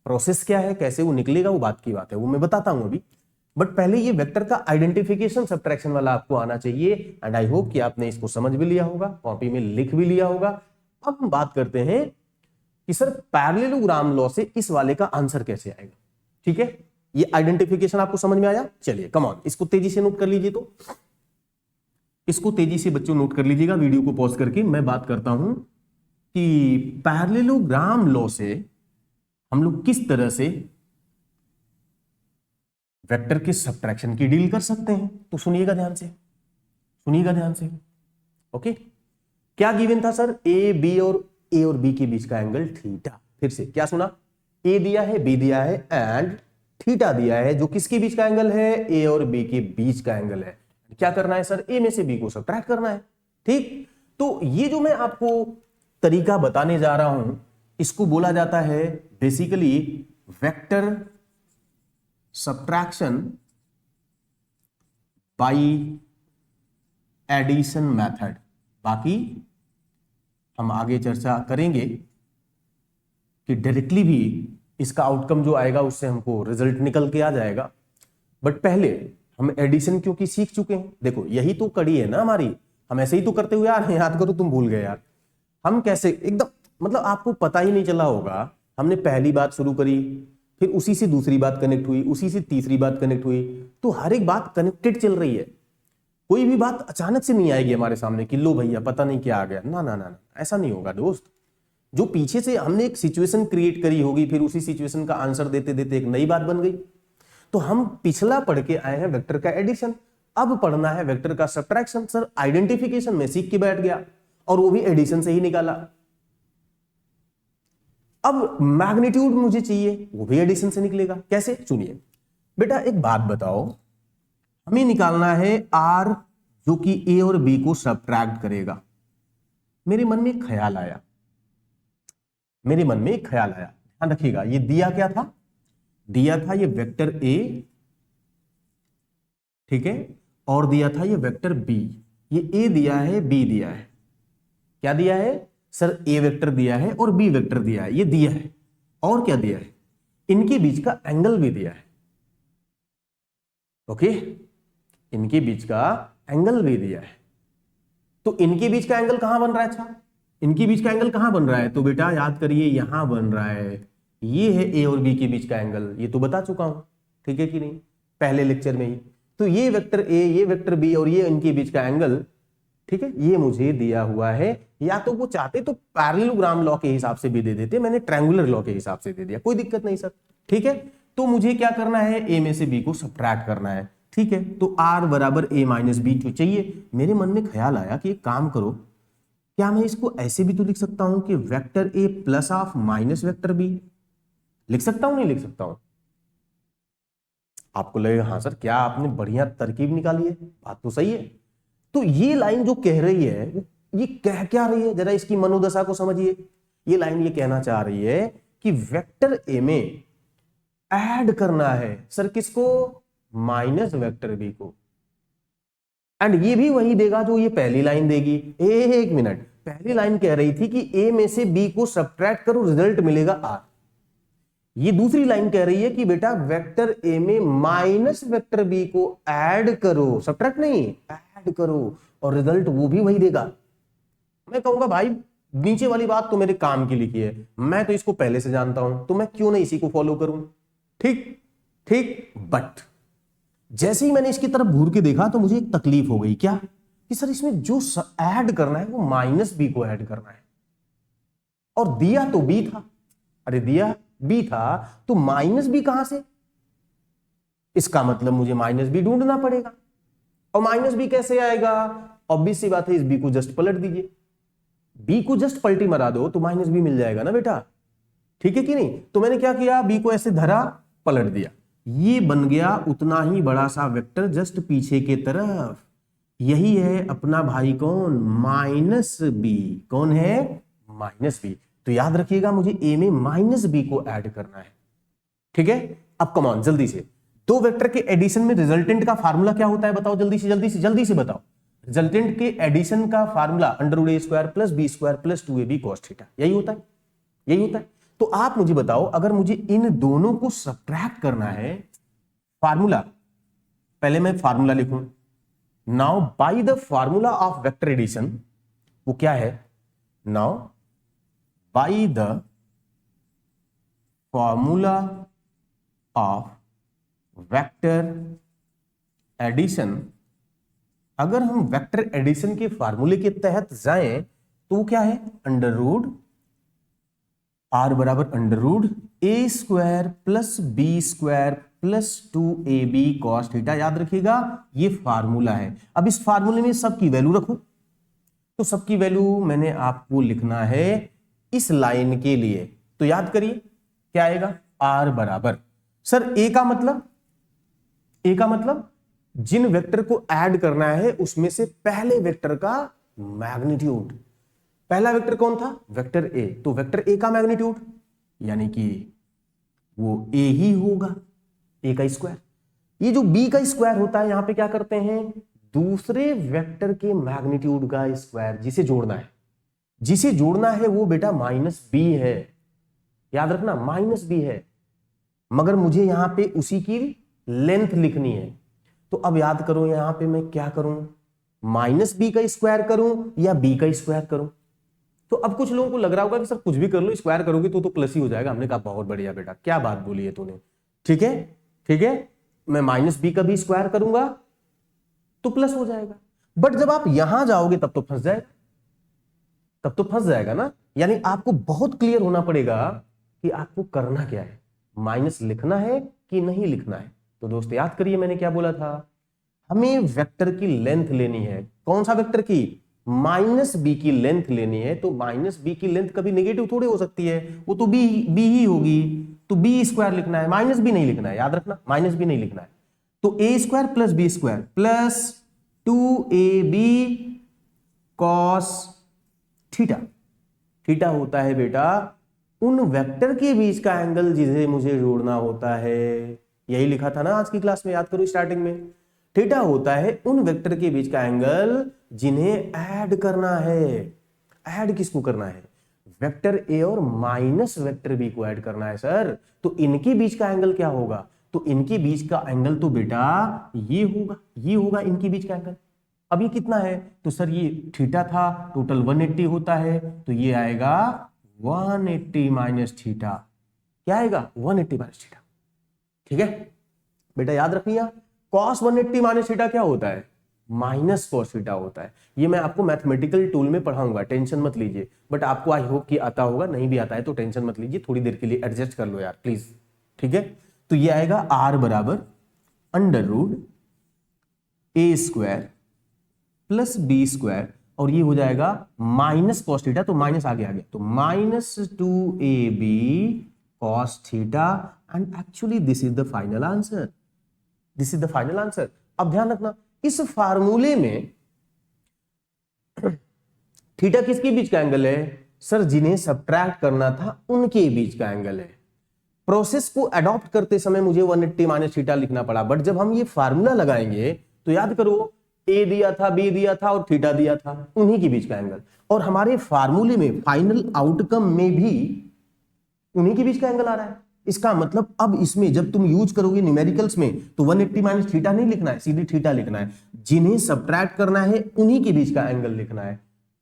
A: प्रोसेस क्या है, कैसे वो निकलेगा, वो बात की बात है, वो मैं बताता हूं अभी। बट पहले ये वेक्टर का आइडेंटिफिकेशन सब्ट्रैक्शन वाला आपको आना चाहिए। एंड आई होप कि आपने इसको समझ भी लिया होगा, कॉपी में लिख भी लिया होगा। अब हम बात करते हैं कि सर पैरेललोग्राम लॉ से इस वाले का आंसर कैसे आएगा। ठीक है, ये आइडेंटिफिकेशन आपको समझ में आया? चलिए कम ऑन, इसको तेजी से नोट कर लीजिए। तो इसको तेजी से बच्चों नोट कर लीजिएगा, वीडियो को पॉज करके। मैं बात करता हूं कि पैरेललोग्राम लॉ से हम लोग किस तरह से वेक्टर के सब्ट्रैक्शन की डील कर सकते हैं। तो सुनिएगा ध्यान से, सुनिएगा ध्यान से। ओके, क्या गिवन था सर? ए और बी के बीच का एंगल थीटा। फिर से क्या सुना? ए दिया है, बी दिया है एंड थीटा दिया है, जो किसके बीच का एंगल है? ए और बी के बीच का एंगल है। क्या करना है सर? ए में से बी को सब्ट्रैक्ट करना है। ठीक, तो ये जो मैं आपको तरीका बताने जा रहा हूं इसको बोला जाता है basically vector subtraction by addition method. बाकी हम आगे चर्चा करेंगे कि डायरेक्टली भी इसका आउटकम जो आएगा उससे हमको रिजल्ट निकल के आ जाएगा, बट पहले हम एडिशन क्योंकि सीख चुके हैं। देखो यही तो कड़ी है ना हमारी, हम ऐसे ही तो करते हुए आ रहे हैं। याद करो, तुम भूल गए यार, हम कैसे एकदम, मतलब आपको पता ही नहीं चला होगा, हमने पहली बात शुरू करी, फिर उसी से दूसरी बात कनेक्ट हुई, उसी से तीसरी बात कनेक्ट हुई, तो हर एक बात कनेक्टेड चल रही है। कोई भी बात अचानक से नहीं आएगी हमारे सामने कि लो भैया पता नहीं क्या आ गया, ना ना ना ना, ऐसा नहीं होगा दोस्त। जो पीछे से हमने एक सिचुएशन क्रिएट करी होगी, फिर उसी सिचुएशन का आंसर देते देते एक नई बात बन गई। तो हम पिछला पढ़ के आए हैं वेक्टर का एडिशन, अब पढ़ना है वेक्टर का सब्ट्रैक्शन। सर आइडेंटिफिकेशन में सीख के बैठ गया और वो भी एडिशन से ही निकाला। अब मैग्नीट्यूड मुझे चाहिए, वो भी एडिशन से निकलेगा। कैसे? सुनिए बेटा, एक बात बताओ, हमें निकालना है आर जो कि ए और बी को सब्ट्रैक्ट करेगा। मेरे मन में एक ख्याल आया, ध्यान रखिएगा, ये दिया क्या था? दिया था ये वेक्टर ए, ठीक है, और दिया था ये वेक्टर बी। ये ए दिया है, बी दिया है, क्या दिया है सर? ए वेक्टर दिया है और बी वेक्टर दिया है, ये दिया है। और क्या दिया है? इनके बीच का एंगल भी दिया है। ओके, इनके बीच का एंगल भी दिया है। तो इनके बीच का एंगल कहां बन रहा है? अच्छा, इनके बीच का एंगल कहां बन रहा है? तो बेटा याद करिए, यहां बन रहा है। ये है ए और बी के बीच का एंगल, ये तो बता चुका हूं, ठीक है कि नहीं, पहले लेक्चर में ही। तो ये वेक्टर ए, ये वेक्टर बी और ये इनके बीच का एंगल, ठीक है, ये मुझे दिया हुआ है। या तो वो चाहते तो पैरेललोग्राम लॉ के हिसाब से भी दे देते, मैंने ट्रायंगुलर लॉ के हिसाब से दे दिया, कोई दिक्कत नहीं सर, ठीक है। तो मुझे क्या करना है? ए में से बी को सब्ट्रैक्ट करना है, ठीक है। तो आर बराबर ए माइनस बी चाहिए। मेरे मन में ख्याल आया कि एक काम करो, क्या मैं इसको ऐसे भी तो लिख सकता हूं कि vector A plus of minus vector B? लिख सकता हूं, नहीं लिख सकता हूं? आपको लगेगा हाँ सर, क्या आपने बढ़िया तरकीब निकाली है, बात तो सही है। तो ये लाइन जो कह रही है, ये कह क्या रही है? जरा इसकी मनोदशा को समझिए। ये लाइन ये कहना चाह रही है कि वेक्टर ए में ऐड करना है सर किसको? माइनस वेक्टर बी को। एंड ये भी वही देगा जो ये पहली लाइन देगी। एक मिनट, पहली लाइन कह रही थी कि ए में से बी को सब्ट्रैक्ट करो, रिजल्ट मिलेगा आर। ये दूसरी लाइन कह रही है कि बेटा वेक्टर ए में माइनस वेक्टर बी को ऐड करो, सब्ट्रैक्ट नहीं, ऐड करो, और रिजल्ट वो भी वही देगा। मैं कहूंगा भाई नीचे वाली बात तो मेरे काम की लिखी है, मैं तो इसको पहले से जानता हूं, तो मैं क्यों नहीं इसी को फॉलो करूं? ठीक ठीक। बट जैसे ही मैंने इसकी तरफ घूर के देखा तो मुझे एक तकलीफ हो गई। क्या? कि सर इसमें जो ऐड करना है वो माइनस बी को ऐड करना है, और दिया तो बी था। अरे दिया बी था तो माइनस बी कहां से? इसका मतलब मुझे माइनस बी ढूंढना पड़ेगा। और माइनस बी कैसे आएगा? ऑब्वियस सी बात है, इस बी को जस्ट पलट दीजिए, बी को जस्ट पलटी मरा दो तो माइनस बी मिल जाएगा ना बेटा, ठीक है कि नहीं। तो मैंने क्या किया, बी को ऐसे धरा, पलट दिया, ये बन गया उतना ही बड़ा सा वेक्टर जस्ट पीछे के तरफ। यही है अपना भाई कौन? Minus B. कौन है? Minus B. तो याद रखिएगा मुझे ए में माइनस बी को ऐड करना है, ठीक है। अब कम ऑन जल्दी से, दो वेक्टर के एडिशन में रिजल्टेंट का फार्मूला क्या होता है बताओ, जल्दी से जल्दी से जल्दी से बताओ। रिजल्टेंट के एडिशन का फार्मूला अंडर रूट ए square plus B square plus 2ab cos theta, यही होता है, यही होता है। तो आप मुझे बताओ, अगर मुझे इन दोनों को सब्ट्रैक्ट करना है, फार्मूला, पहले मैं फार्मूला लिखूं। Now by the formula of vector addition, वो क्या है? Now by the formula of vector addition, अगर हम वेक्टर एडिशन के फार्मूले के तहत जाएं तो क्या है? अंडर रूट आर बराबर अंडर रूट ए square plus B square plus 2ab cos theta. याद रखिएगा ये फार्मूला है। अब इस फार्मूले में सबकी वैल्यू रखो, तो सबकी वैल्यू मैंने आपको लिखना है इस लाइन के लिए। तो याद करिए क्या आएगा? आर बराबर, सर ए का मतलब, ए का मतलब जिन वेक्टर को ऐड करना है उसमें से पहले वेक्टर का मैग्नीट्यूड। पहला वेक्टर कौन था? Vector A. तो वेक्टर ए का मैग्नीट्यूड यानी कि वो ए ही होगा, ए का स्क्वायर। ये जो बी का स्क्वायर होता है यहां पे क्या करते हैं? दूसरे वेक्टर के मैग्नीट्यूड का स्क्वायर, जिसे जोड़ना है, जिसे जोड़ना है वो बेटा माइनस बी है। याद रखना माइनस बी है, मगर मुझे यहां पे उसी की लेंथ लिखनी है। तो अब याद करो यहां पे मैं क्या करूं, माइनस बी का स्क्वायर करूं या बी का स्क्वायर करूं। तो अब कुछ लोगों को लग रहा होगा कि सर कुछ भी कर लो, स्क्वायर करोगे तो प्लस ही हो जाएगा। हमने कहा बहुत बढ़िया बेटा, क्या बात बोली है तूने, ठीक है ठीक है, मैं माइनस बी का भी स्क्वायर करूंगा तो प्लस हो जाएगा। बट जब आप यहां जाओगे तब तो फंस जाएगा, तब तो फंस जाएगा ना। यानी आपको बहुत क्लियर होना पड़ेगा कि आपको करना क्या है, माइनस लिखना है कि नहीं लिखना है। तो दोस्त याद करिए मैंने क्या बोला था, हमें वेक्टर की लेंथ लेनी है। कौन सा वेक्टर की, माइनस बी की लेंथ लेनी है। तो माइनस बी की लेंथ कभी नेगेटिव थोड़ी हो सकती है, वो तो बी बी ही होगी। तो बी स्क्वायर लिखना है, माइनस बी नहीं लिखना है, याद रखना माइनस बी नहीं लिखना है। तो ए square plus B square plus 2ab cos theta. Theta होता है बेटा उन वेक्टर के बीच का एंगल जिसे मुझे जोड़ना होता है। यही लिखा था ना आज की क्लास में, याद करो स्टार्टिंग में। थीटा होता है उन वेक्टर के बीच का एंगल जिन्हें ऐड करना है। ऐड किसको करना है, वेक्टर ए और माइनस वेक्टर बी को ऐड करना है सर। तो इनके बीच का एंगल क्या होगा, तो इनके बीच का एंगल तो बेटा ये होगा, ये होगा इनके बीच का एंगल। अब ये कितना है, तो सर ये थीटा था, टोटल 180 होता है, तो ये आएगा 180 माइनस थीटा। क्या आएगा, 180 माइनस थीटा। ठीक है बेटा, याद रखिए कॉस 180 माइनस थीटा क्या होता है, माइनस कॉस थीटा होता है। ये मैं आपको मैथमेटिकल टूल में पढ़ाऊंगा, टेंशन मत लीजिए। बट आपको आई होप कि आता होगा, नहीं भी आता है तो टेंशन मत लीजिए, थोड़ी देर के लिए एडजस्ट कर लो यार प्लीज। ठीक है, तो ये आएगा आर बराबर अंडर रूट ए स्क्वायर प्लस बी स्क्वायर, और ये हो जाएगा माइनस कॉस थीटा, तो माइनस आगे आ गया, तो minus 2ab cos theta. And actually this is the final answer, this is the final answer. अब ध्यान रखना इस फार्मूले में थीटा किसके बीच का एंगल है, सर जिन्हें सब्ट्रैक्ट करना था उनके बीच का एंगल है। प्रोसेस को अडॉप्ट करते समय मुझे 180 माइनस थीटा लिखना पड़ा, बट जब हम ये फार्मूला लगाएंगे तो याद करो ए दिया था, बी दिया था और थीटा दिया था, उन्हीं के बीच का एंगल। और हमारे फार्मूले में फाइनल आउटकम में भी उन्हीं के बीच का एंगल आ रहा है। इसका मतलब अब इसमें जब तुम यूज करोगे न्यूमेरिकल्स में तो 180 माइनस थीटा नहीं लिखना है, सीधी थीटा लिखना है। जिन्हें सब्ट्रैक्ट करना है उन्हीं के बीच का एंगल लिखना है।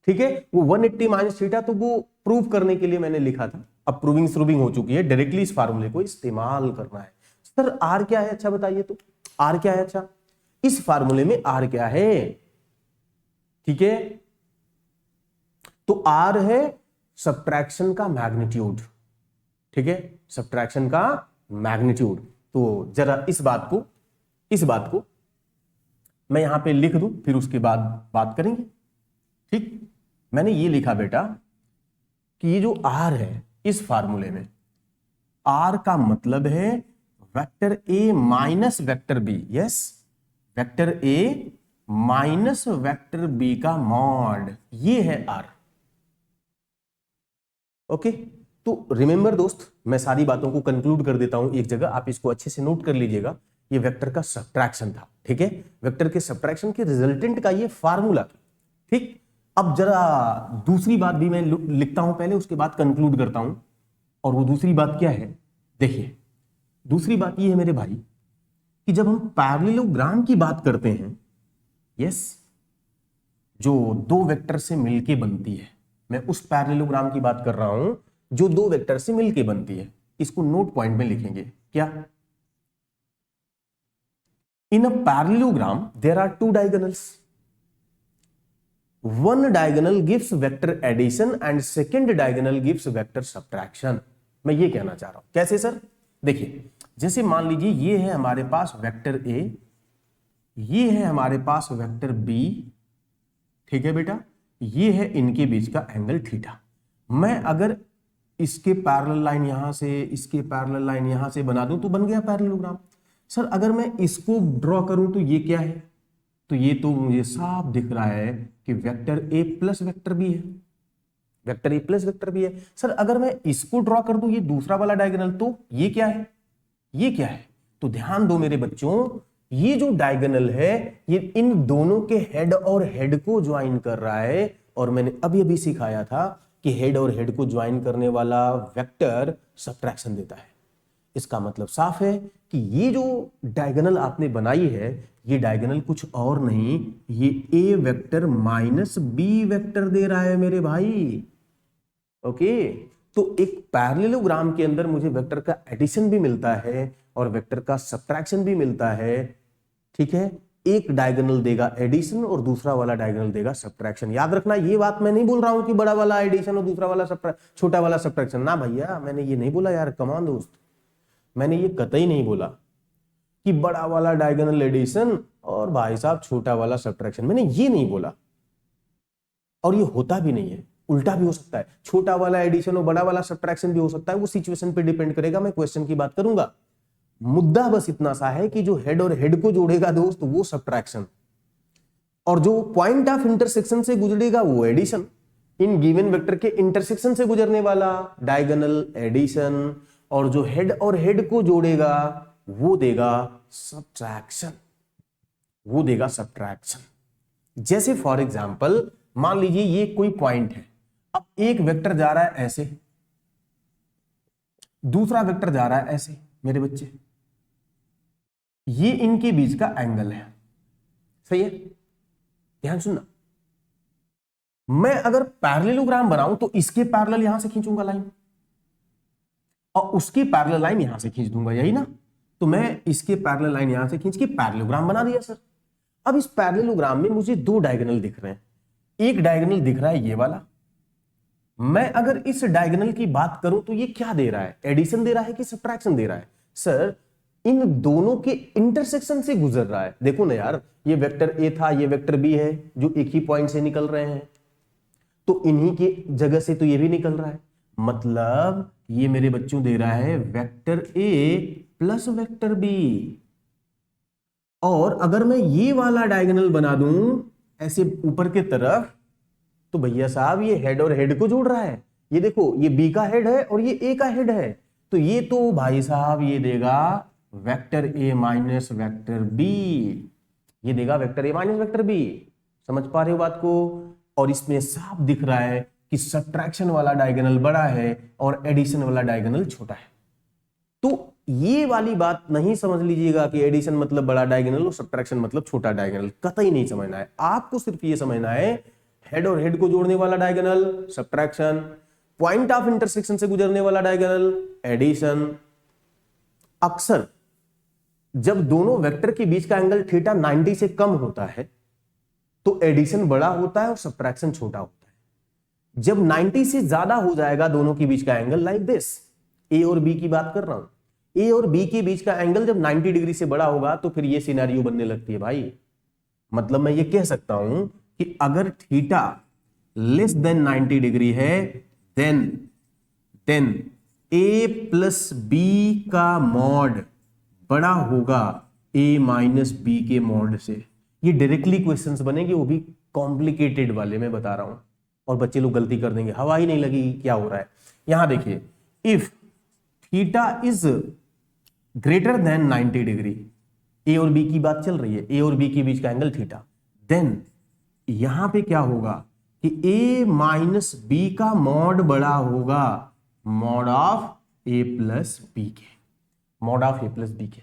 A: ठीक है, वो 180 माइनस थीटा तो वो प्रूव करने के लिए मैंने लिखा था, अब प्रूविंग श्रूविंग हो चुकी है, डायरेक्टली इस फार्मूले को इस्तेमाल करना है। सर आर क्या है, अच्छा बताइए तो आर क्या है, अच्छा इस फार्मूले में आर क्या है। ठीक है, तो आर है सब्ट्रैक्शन का मैग्नीट्यूड। ठीक है, सब्ट्रैक्शन का मैग्नीट्यूड। तो जरा इस बात को मैं यहां पे लिख दूं, फिर उसके बाद बात करेंगे। ठीक, मैंने ये लिखा बेटा कि ये जो आर है इस फार्मूले में, आर का मतलब है vector A minus vector B. Yes, vector A minus vector B का मॉड, ये है आर। ओके, तो रिमेंबर दोस्त, मैं सारी बातों को कंक्लूड कर देता हूं एक जगह, आप इसको अच्छे से नोट कर लीजिएगा। ये वेक्टर का सब्ट्रैक्शन था। ठीक है, वेक्टर के सब्ट्रैक्शन के रिजल्टेंट का ये फार्मूला था। ठीक, अब जरा दूसरी बात भी मैं लिखता हूं पहले, उसके बाद कंक्लूड करता हूं। और वो दूसरी बात क्या है, देखिए दूसरी बात ये है मेरे भाई कि जब हम पैरेललोग्राम की बात करते हैं, यस, जो दो वेक्टर से मिलके बनती है, मैं उस पैरेललोग्राम की बात कर रहा हूं जो दो वेक्टर से मिलके बनती है। इसको नोट पॉइंट में लिखेंगे क्या, in a parallelogram there are two diagonals, one diagonal gives vector addition and second diagonal gives vector subtraction. मैं ये कहना चाह रहा हूं, कैसे सर, देखिए जैसे मान लीजिए ये है हमारे पास वेक्टर ए, ये है हमारे पास वेक्टर बी। ठीक है बेटा, ये है इनके बीच का एंगल थीटा। मैं अगर इसके पैरेलल लाइन यहां से, इसके पैरेलल लाइन यहां से बना दूं तो बन गया पैरेललोग्राम। सर अगर मैं इसको ड्रॉ करूं तो ये क्या है, तो ये तो मुझे साफ दिख रहा है कि vector A plus vector B है, vector A plus vector B है। सर अगर मैं इसको ड्रॉ कर दूं, ये दूसरा वाला डायगोनल, तो ये क्या है, ये क्या है। तो ध्यान दो मेरे बच्चों, ये जो डायगोनल है ये इन दोनों के हेड और हेड को ज्वाइन कर रहा है। और मैंने अभी अभी सिखाया था कि हेड और हेड को ज्वाइन करने वाला वेक्टर सब्ट्रैक्शन देता है। इसका मतलब साफ है कि ये जो डायगोनल आपने बनाई है, ये डायगोनल कुछ और नहीं, ये ए वेक्टर माइनस बी वेक्टर दे रहा है मेरे भाई। ओके, तो एक पैरेललोग्राम के अंदर मुझे वेक्टर का एडिशन भी मिलता है और वेक्टर का सब्ट्रैक्शन भी मिलता है। ठीक है, एक डायगोनल देगा एडिशन और दूसरा वाला डायगोनल देगा सब्ट्रैक्शन। याद रखना, ये बात मैं नहीं बोल रहा हूं कि बड़ा वाला एडिशन और दूसरा वाला छोटा वाला सब्ट्रैक्शन। ना भैया, मैंने ये नहीं बोला यार, कमान दोस्त, मैंने ये कतई नहीं बोला कि बड़ा वाला डायगोनल एडिशन और भाई साहब छोटा वाला सब्ट्रैक्शन। मैंने ये नहीं बोला, और ये होता भी नहीं है, उल्टा भी हो सकता है। छोटा वाला एडिशन और बड़ा वाला सब्ट्रैक्शन भी हो सकता है, वो सिचुएशन पे डिपेंड करेगा। मैं क्वेश्चन की बात करूंगा। मुद्दा बस इतना सा है कि जो हेड और हेड को जोड़ेगा दोस्त, वो सब्ट्रैक्शन, और जो पॉइंट ऑफ इंटरसेक्शन से गुजरेगा वो एडिशन। इन गिवन वेक्टर के इंटरसेक्शन से गुजरने वाला डायगोनल एडिशन, और जो हेड और हेड को जोड़ेगा वो देगा सब्ट्रैक्शन, वो देगा सब्ट्रैक्शन। जैसे फॉर एग्जांपल मान लीजिए ये कोई पॉइंट है, अब एक वेक्टर जा रहा है ऐसे, दूसरा वेक्टर जा रहा है ऐसे मेरे बच्चे, ये इनके बीच का एंगल है। सही है, ध्यान सुनना। मैं अगर पैरेललोग्राम बनाऊं तो इसके पैरेलल यहां से खींचूंगा लाइन, और उसकी पैरेलल लाइन यहां से खींच दूंगा, यही ना। तो मैं इसके पैरेलल लाइन यहां से खींच के पैरेललोग्राम बना दिया सर। अब इस पैरेललोग्राम में मुझे दो डायगोनल दिख रहे हैं। एक डायगोनल दिख रहा है ये वाला। मैं अगर इस डायगोनल की बात करूं तो ये क्या दे रहा है, एडिशन दे रहा है कि सब्ट्रैक्शन दे रहा है? सर, इन दोनों के इंटरसेक्शन से गुजर रहा है। देखो ना यार, ये वेक्टर ए था, ये वेक्टर बी है, जो एक ही पॉइंट से निकल रहे हैं, तो इन्हीं के जगह से तो ये भी निकल रहा है। मतलब ये मेरे बच्चों दे रहा है vector A plus vector B. और अगर मैं ये वाला डायगोनल बना दूं ऐसे ऊपर के तरफ, तो भैया साहब ये हेड और हेड को जोड़ रहा है। ये देखो, ये बी का हेड है और ये ए का हेड है, तो ये तो भाई साहब ये देगा vector A minus vector B, ये देगा vector A minus vector B. समझ पा रहे हो बात को? और इसमें साफ दिख रहा है कि सब्ट्रैक्शन वाला डायगोनल बड़ा है और एडिशन वाला डायगोनल छोटा है। तो ये वाली बात नहीं समझ लीजिएगा कि एडिशन मतलब बड़ा डायगोनल और सब्ट्रैक्शन मतलब छोटा डायगोनल, कतई नहीं समझना है। आपको सिर्फ ये समझना है हेड और हेड को जोड़ने वाला diagonal subtraction, point of intersection से गुजरने वाला डायगोनल एडिशन। अक्सर जब दोनों वेक्टर के बीच का एंगल थीटा 90 से कम होता है तो एडिशन बड़ा होता है और सब्ट्रैक्शन छोटा होता है। जब 90 से ज्यादा हो जाएगा दोनों के बीच का एंगल, लाइक दिस, ए और बी की बात कर रहा हूं, ए और बी के बीच का एंगल जब 90 डिग्री से बड़ा होगा तो फिर ये सिनेरियो बनने लगती है भाई। मतलब मैं ये कह सकता हूं कि अगर थीटा लेस देन 90 डिग्री है, देन ए प्लस बी का मॉड बड़ा होगा ए माइनस बी के मॉड से। ये डायरेक्टली क्वेश्चंस बनेंगे, वो भी कॉम्प्लिकेटेड वाले मैं बता रहा हूं, और बच्चे लोग गलती कर देंगे, हवा ही नहीं लगी क्या हो रहा है। यहां देखिए, if theta is greater than 90 degree, A और बी की बात चल रही है, ए और बी के बीच का एंगल थीटा, देन यहां पे क्या होगा कि ए माइनस बी का मॉड बड़ा होगा mod of A plus B के, mod of A plus B के।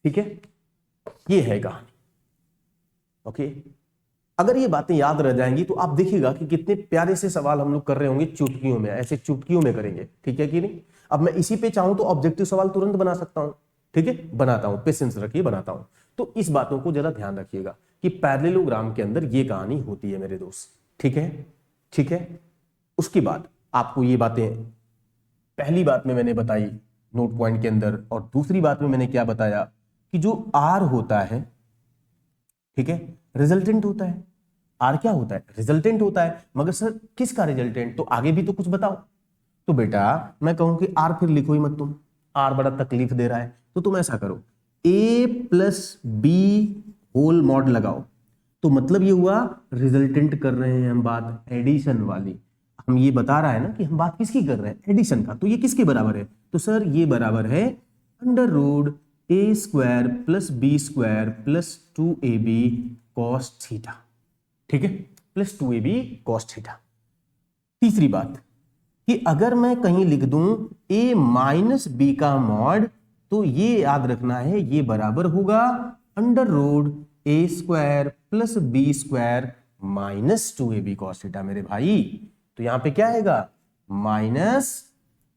A: ठीक है, ये है कहानी। ओके, अगर ये बातें याद रह जाएंगी तो आप देखिएगा कि कितने प्यारे से सवाल हम लोग कर रहे होंगे चुटकियों में, ऐसे चुटकियों में करेंगे। ठीक है कि नहीं? अब मैं इसी पे चाहूं तो ऑब्जेक्टिव सवाल तुरंत बना सकता हूं। ठीक है, बनाता हूं, पेशेंस रखिए, बनाता हूं। तो इस बातों को जरा ध्यान रखिएगा कि पैरेललोग्राम के अंदर ये कहानी होती है मेरे दोस्त। ठीक है, ठीक है। उसके बाद आपको ये बातें पहली बात में मैंने बताई नोट पॉइंट के अंदर, और दूसरी बात में मैंने क्या बताया कि जो आर होता है, ठीक है, रिजल्टेंट होता है। आर क्या होता है? रिजल्टेंट होता है। मगर सर किसका रिजल्टेंट? तो आगे भी तो कुछ बताओ। तो बेटा मैं कहूं कि आर फिर लिखो ही मत तुम, आर बड़ा तकलीफ दे रहा है, तो तुम ऐसा करो, ए प्लस बी होल मॉड लगाओ। तो मतलब ये हुआ रिजल्टेंट कर रहे हैं हम बात एडिशन वाली। हम ये बता रहा है ना कि हम बात किसकी कर रहे हैं? एडिशन का। तो ये किसके बराबर है? तो सर ये बराबर है अंडर रूट ए square plus B square plus 2ab cos theta. ठीक है, प्लस 2ab कॉस थीटा। तीसरी बात, कि अगर मैं कहीं लिख दूं a माइनस बी का मॉड, तो ये याद रखना है ये बराबर होगा under root a square plus B square minus 2ab cos theta मेरे भाई। तो यहां पे क्या आएगा minus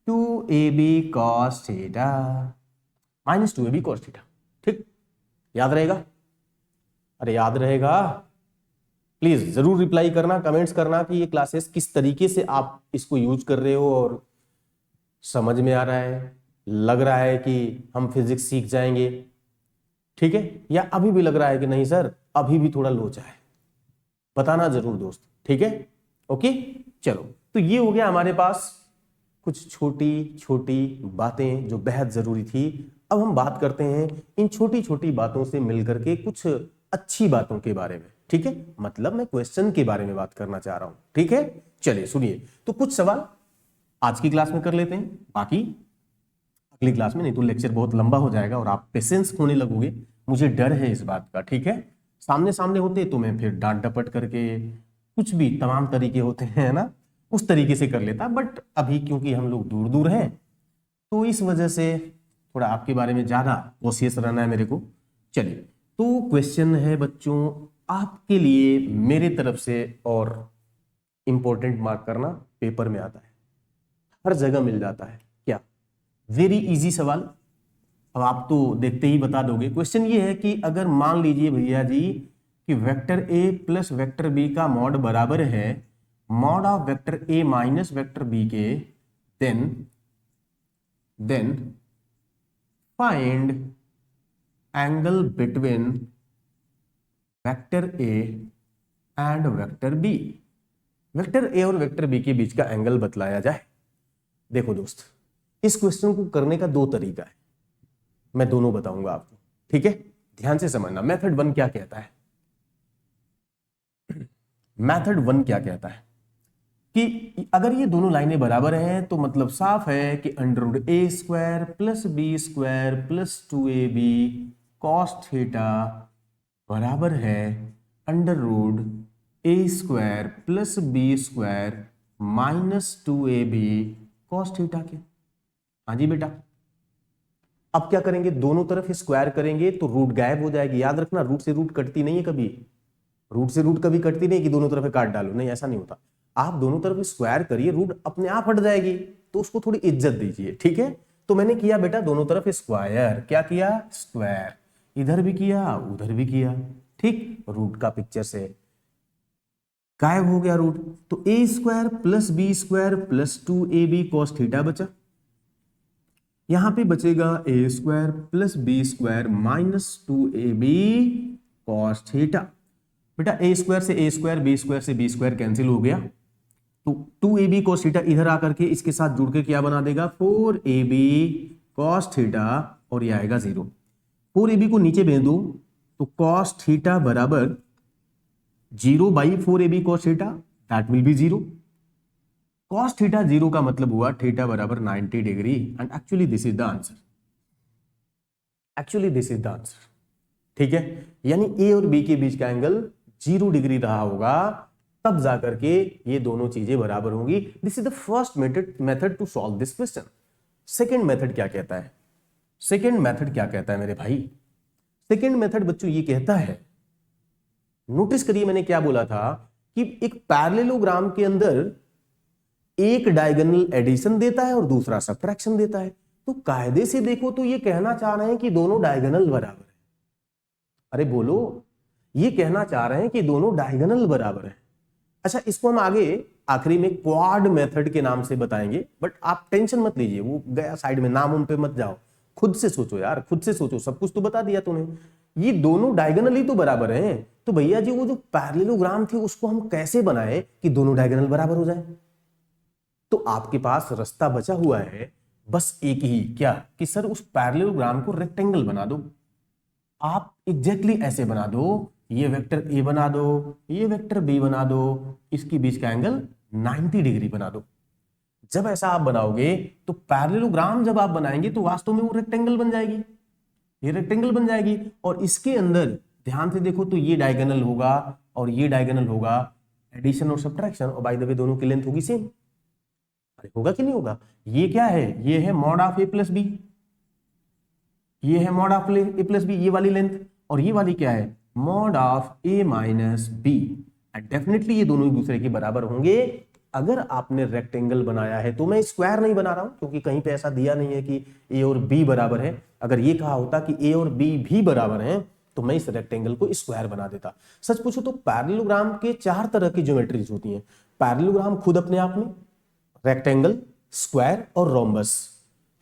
A: 2ab cos theta, minus 2ab cos theta. ठीक, याद रहेगा? अरे याद रहेगा? प्लीज जरूर रिप्लाई करना, कमेंट्स करना कि ये क्लासेस किस तरीके से आप इसको यूज कर रहे हो और समझ में आ रहा है, लग रहा है कि हम फिजिक्स सीख जाएंगे। ठीक है, या अभी भी लग रहा है कि नहीं सर अभी भी थोड़ा लोचा है, बताना जरूर दोस्त। ठीक है, ओके चलो। तो ये हो गया हमारे पास कुछ छोटी छोटी बातें जो बेहद जरूरी थी। अब हम बात करते हैं इन छोटी छोटी बातों से मिलकर के कुछ अच्छी बातों के बारे में। ठीक है, मतलब मैं क्वेश्चन के बारे में बात करना चाह रहा हूं। ठीक है, चलिए सुनिए। तो कुछ सवाल आज की क्लास में कर लेते हैं, बाकी अगली क्लास में, नहीं तो लेक्चर बहुत लंबा हो जाएगा और आप पेशेंस खोने लगोगे। मुझे डर है इस बात का। ठीक है, सामने सामने होते तो मैं फिर डांट डपट करके कुछ भी तमाम तरीके होते हैं ना, उस तरीके से कर लेता, बट अभी क्योंकि हम लोग दूर दूर हैं तो इस वजह से थोड़ा आपके बारे में ज्यादा कॉशियस रहना है मेरे को। चलिए, तो क्वेश्चन है बच्चों आपके लिए मेरे तरफ से, और इंपॉर्टेंट मार्क करना, पेपर में आता है, हर जगह मिल जाता है। क्या? वेरी इजी सवाल। अब आप तो देखते ही बता दोगे। क्वेश्चन ये है कि अगर मान लीजिए भैया जी कि vector A plus vector B का मॉड बराबर है mod of vector A minus vector B के, then find angle between vector A and vector B. Vector A और वेक्टर बी के बीच का एंगल बतलाया जाए। देखो दोस्त, इस क्वेश्चन को करने का दो तरीका है, मैं दोनों बताऊंगा आपको। ठीक है, ध्यान से समझना। मेथड वन क्या कहता है, मेथड वन क्या कहता है कि अगर ये दोनों लाइनें बराबर हैं तो मतलब साफ है कि अंडर रूट ए square plus B square plus 2ab cos theta बराबर है अंडर रूट ए square plus B square minus 2ab cos theta के। हाँ जी बेटा, अब क्या करेंगे, दोनों तरफ स्क्वायर करेंगे तो रूट गायब हो जाएगी। याद रखना, रूट से रूट कटती नहीं है कभी, रूट से रूट कभी कटती नहीं कि दोनों तरफ काट डालो, नहीं ऐसा नहीं होता। आप दोनों तरफ स्क्वायर करिए, रूट अपने आप हट जाएगी, तो उसको थोड़ी इज्जत दीजिए। ठीक है, तो मैंने किया बेटा दोनों तरफ स्क्वायर, क्या किया स्क्वायर, इधर भी किया उधर भी किया। ठीक, रूट का पिक्चर से गायब हो गया रूट, तो ए square plus B square plus 2ab cos theta बचा। यहां पे बचेगा a square plus B square minus 2ab cos theta. बेटा ए स्क्वायर से ए स्क्वायर, बी स्क्वायर से बी स्क्वायर कैंसिल हो गया, तो 2ab cos थीटा इधर आकर के इसके साथ जुड़ के क्या बना देगा 4ab cos थीटा, और ये आएगा 0। 4ab को नीचे भेज दो तो cos थीटा बराबर 0 by 4ab cos theta, that will be 0। cos theta 0 का मतलब हुआ थीटा बराबर 90 degree, and actually this is the answer, actually this is the answer. ठीक है, यानी ए और बी के बीच का एंगल 0 डिग्री रहा होगा, तब जाकर के ये दोनों चीजें बराबर होंगी। This is the first method to solve this question. Second method क्या कहता है, सेकेंड मेथड क्या कहता है मेरे भाई, सेकेंड मेथड बच्चों ये कहता है, नोटिस करिए मैंने क्या बोला था कि एक पैरेललोग्राम के अंदर एक डायगोनल एडिशन देता है और दूसरा सब्ट्रैक्शन देता है। तो कायदे से देखो तो ये कहना चाह रहे हैं कि दोनों डायगोनल बराबर है। अरे बोलो, ये कहना चाह रहे हैं कि दोनों डायगोनल बराबर है। अच्छा, इसको हम आगे आखिरी में क्वाड मेथड के नाम से बताएंगे, बट आप टेंशन मत लीजिए, वो गया साइड में, नाम उन पे मत जाओ, खुद से सोचो यार, खुद से सोचो, सब कुछ तो बता दिया तूने। ये दोनों डायगोनल ही तो बराबर हैं, तो भैया जी वो जो पैरेललोग्राम थे उसको हम कैसे बनाए कि दोनों डायगोनल बराबर हो जाए। तो आपके पास रास्ता बचा हुआ है बस एक ही, क्या कि सर उस पैरेललोग्राम को रेक्टेंगल बना दो। आप एग्जैक्टली ऐसे बना दो, ये वेक्टर ए बना दो, ये वेक्टर बी बना दो, इसके बीच का एंगल 90 डिग्री बना दो। जब ऐसा आप बनाओगे तो पैरेललोग्राम जब आप बनाएंगे तो वास्तव में वो रेक्टेंगल बन जाएगी, ये रेक्टेंगल बन जाएगी। और इसके अंदर ध्यान से देखो तो ये डायगोनल होगा और ये डायगोनल होगा, एडिशन और सब्ट्रैक्शन, और बाय द वे दोनों की लेंथ होगी सेम। अरे होगा कि नहीं होगा? ये क्या है? ये है mod of A plus B, ये है mod of A plus B, ये वाली लेंथ, और ये वाली क्या है? Mod of A minus B. And definitely ये दोनों एक दूसरे के बराबर होंगे। अगर आपने रेक्टेंगल बनाया है, तो मैं स्क्वायर नहीं बना रहा हूं क्योंकि कहीं पे ऐसा दिया नहीं है कि ए और बी बराबर है। अगर ये कहा होता कि ए और बी भी बराबर हैं, तो मैं इस रेक्टेंगल को स्क्वायर बना देता। सच पूछो तो पैरेललोग्राम के 4 तरह की ज्योमेट्रीज होती हैं। पैरेललोग्राम खुद अपने आप में, रेक्टेंगल, स्क्वायर और रोम्बस।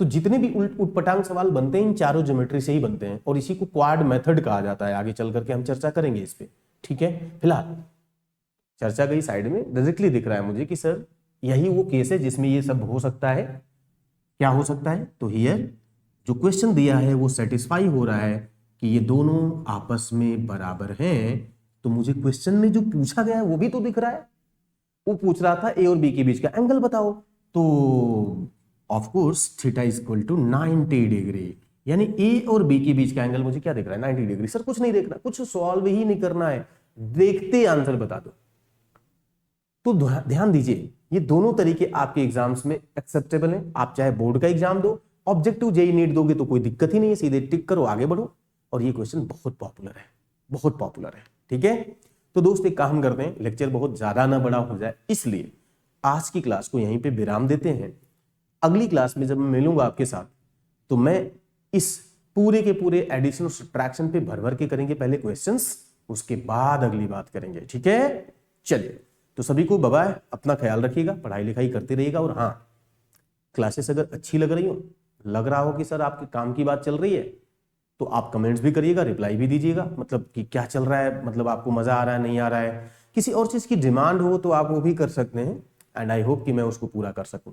A: तो जितने भी उल्ट उटपटांग सवाल बनते हैं इन चारों ज्योमेट्री से ही बनते हैं, और इसी को क्वाड मेथड कहा जाता है। आगे चल करके हम चर्चा करेंगे इस पे, ठीक है। फिलहाल चर्चा गई साइड में। डायरेक्टली दिख रहा है मुझे कि सर यही वो केस है जिसमें ये सब हो सकता है। क्या हो सकता है? तो हियर जो क्वेश्चन दिया है वो सेटिस्फाई हो रहा है कि ये दोनों आपस में बराबर हैं। तो मुझे क्वेश्चन में जो पूछा गया है वो भी तो दिख रहा है। वो पूछ रहा था ए और बी के बीच का एंगल बताओ, तो of course theta is equal to 90 degree. यानी ए और बी के बीच का एंगल मुझे क्या दिख रहा है? 90 डिग्री। सर कुछ नहीं देखना, कुछ सॉल्व ही नहीं करना है, देखते आंसर बता दो। तो ध्यान दीजिए, ये दोनों तरीके आपके एग्जाम्स में एक्सेप्टेबल हैं। आप चाहे बोर्ड का एग्जाम दो, ऑब्जेक्टिव जेईई नीट दोगे तो कोई दिक्कत ही नहीं है, सीधे टिक करो आगे बढ़ो। और ये क्वेश्चन बहुत पॉपुलर है, बहुत पॉपुलर है, ठीक है। तो दोस्त एक काम करते हैं, लेक्चर बहुत ज्यादा ना बड़ा हो जाए, इसलिए आज की क्लास को यहीं पे विराम देते हैं। अगली क्लास में जब मैं मिलूंगा आपके साथ, तो मैं इस पूरे के पूरे एडिशन और सब्ट्रैक्शन पे भर भर के करेंगे पहले क्वेश्चंस, उसके बाद अगली बात करेंगे, ठीक है। चलिए, तो सभी को बाय बाय, अपना ख्याल रखिएगा, पढ़ाई लिखाई करते रहिएगा। और हाँ, क्लासेस अगर अच्छी लग रही हो, लग रहा हो कि सर आपके काम की बात चल रही है, तो आप कमेंट्स भी करिएगा, रिप्लाई भी दीजिएगा, मतलब कि क्या चल रहा है, मतलब आपको मजा आ रहा है नहीं आ रहा है। किसी और चीज की डिमांड हो तो आप वो भी कर सकते हैं, एंड आई होप कि मैं उसको पूरा कर सकूं।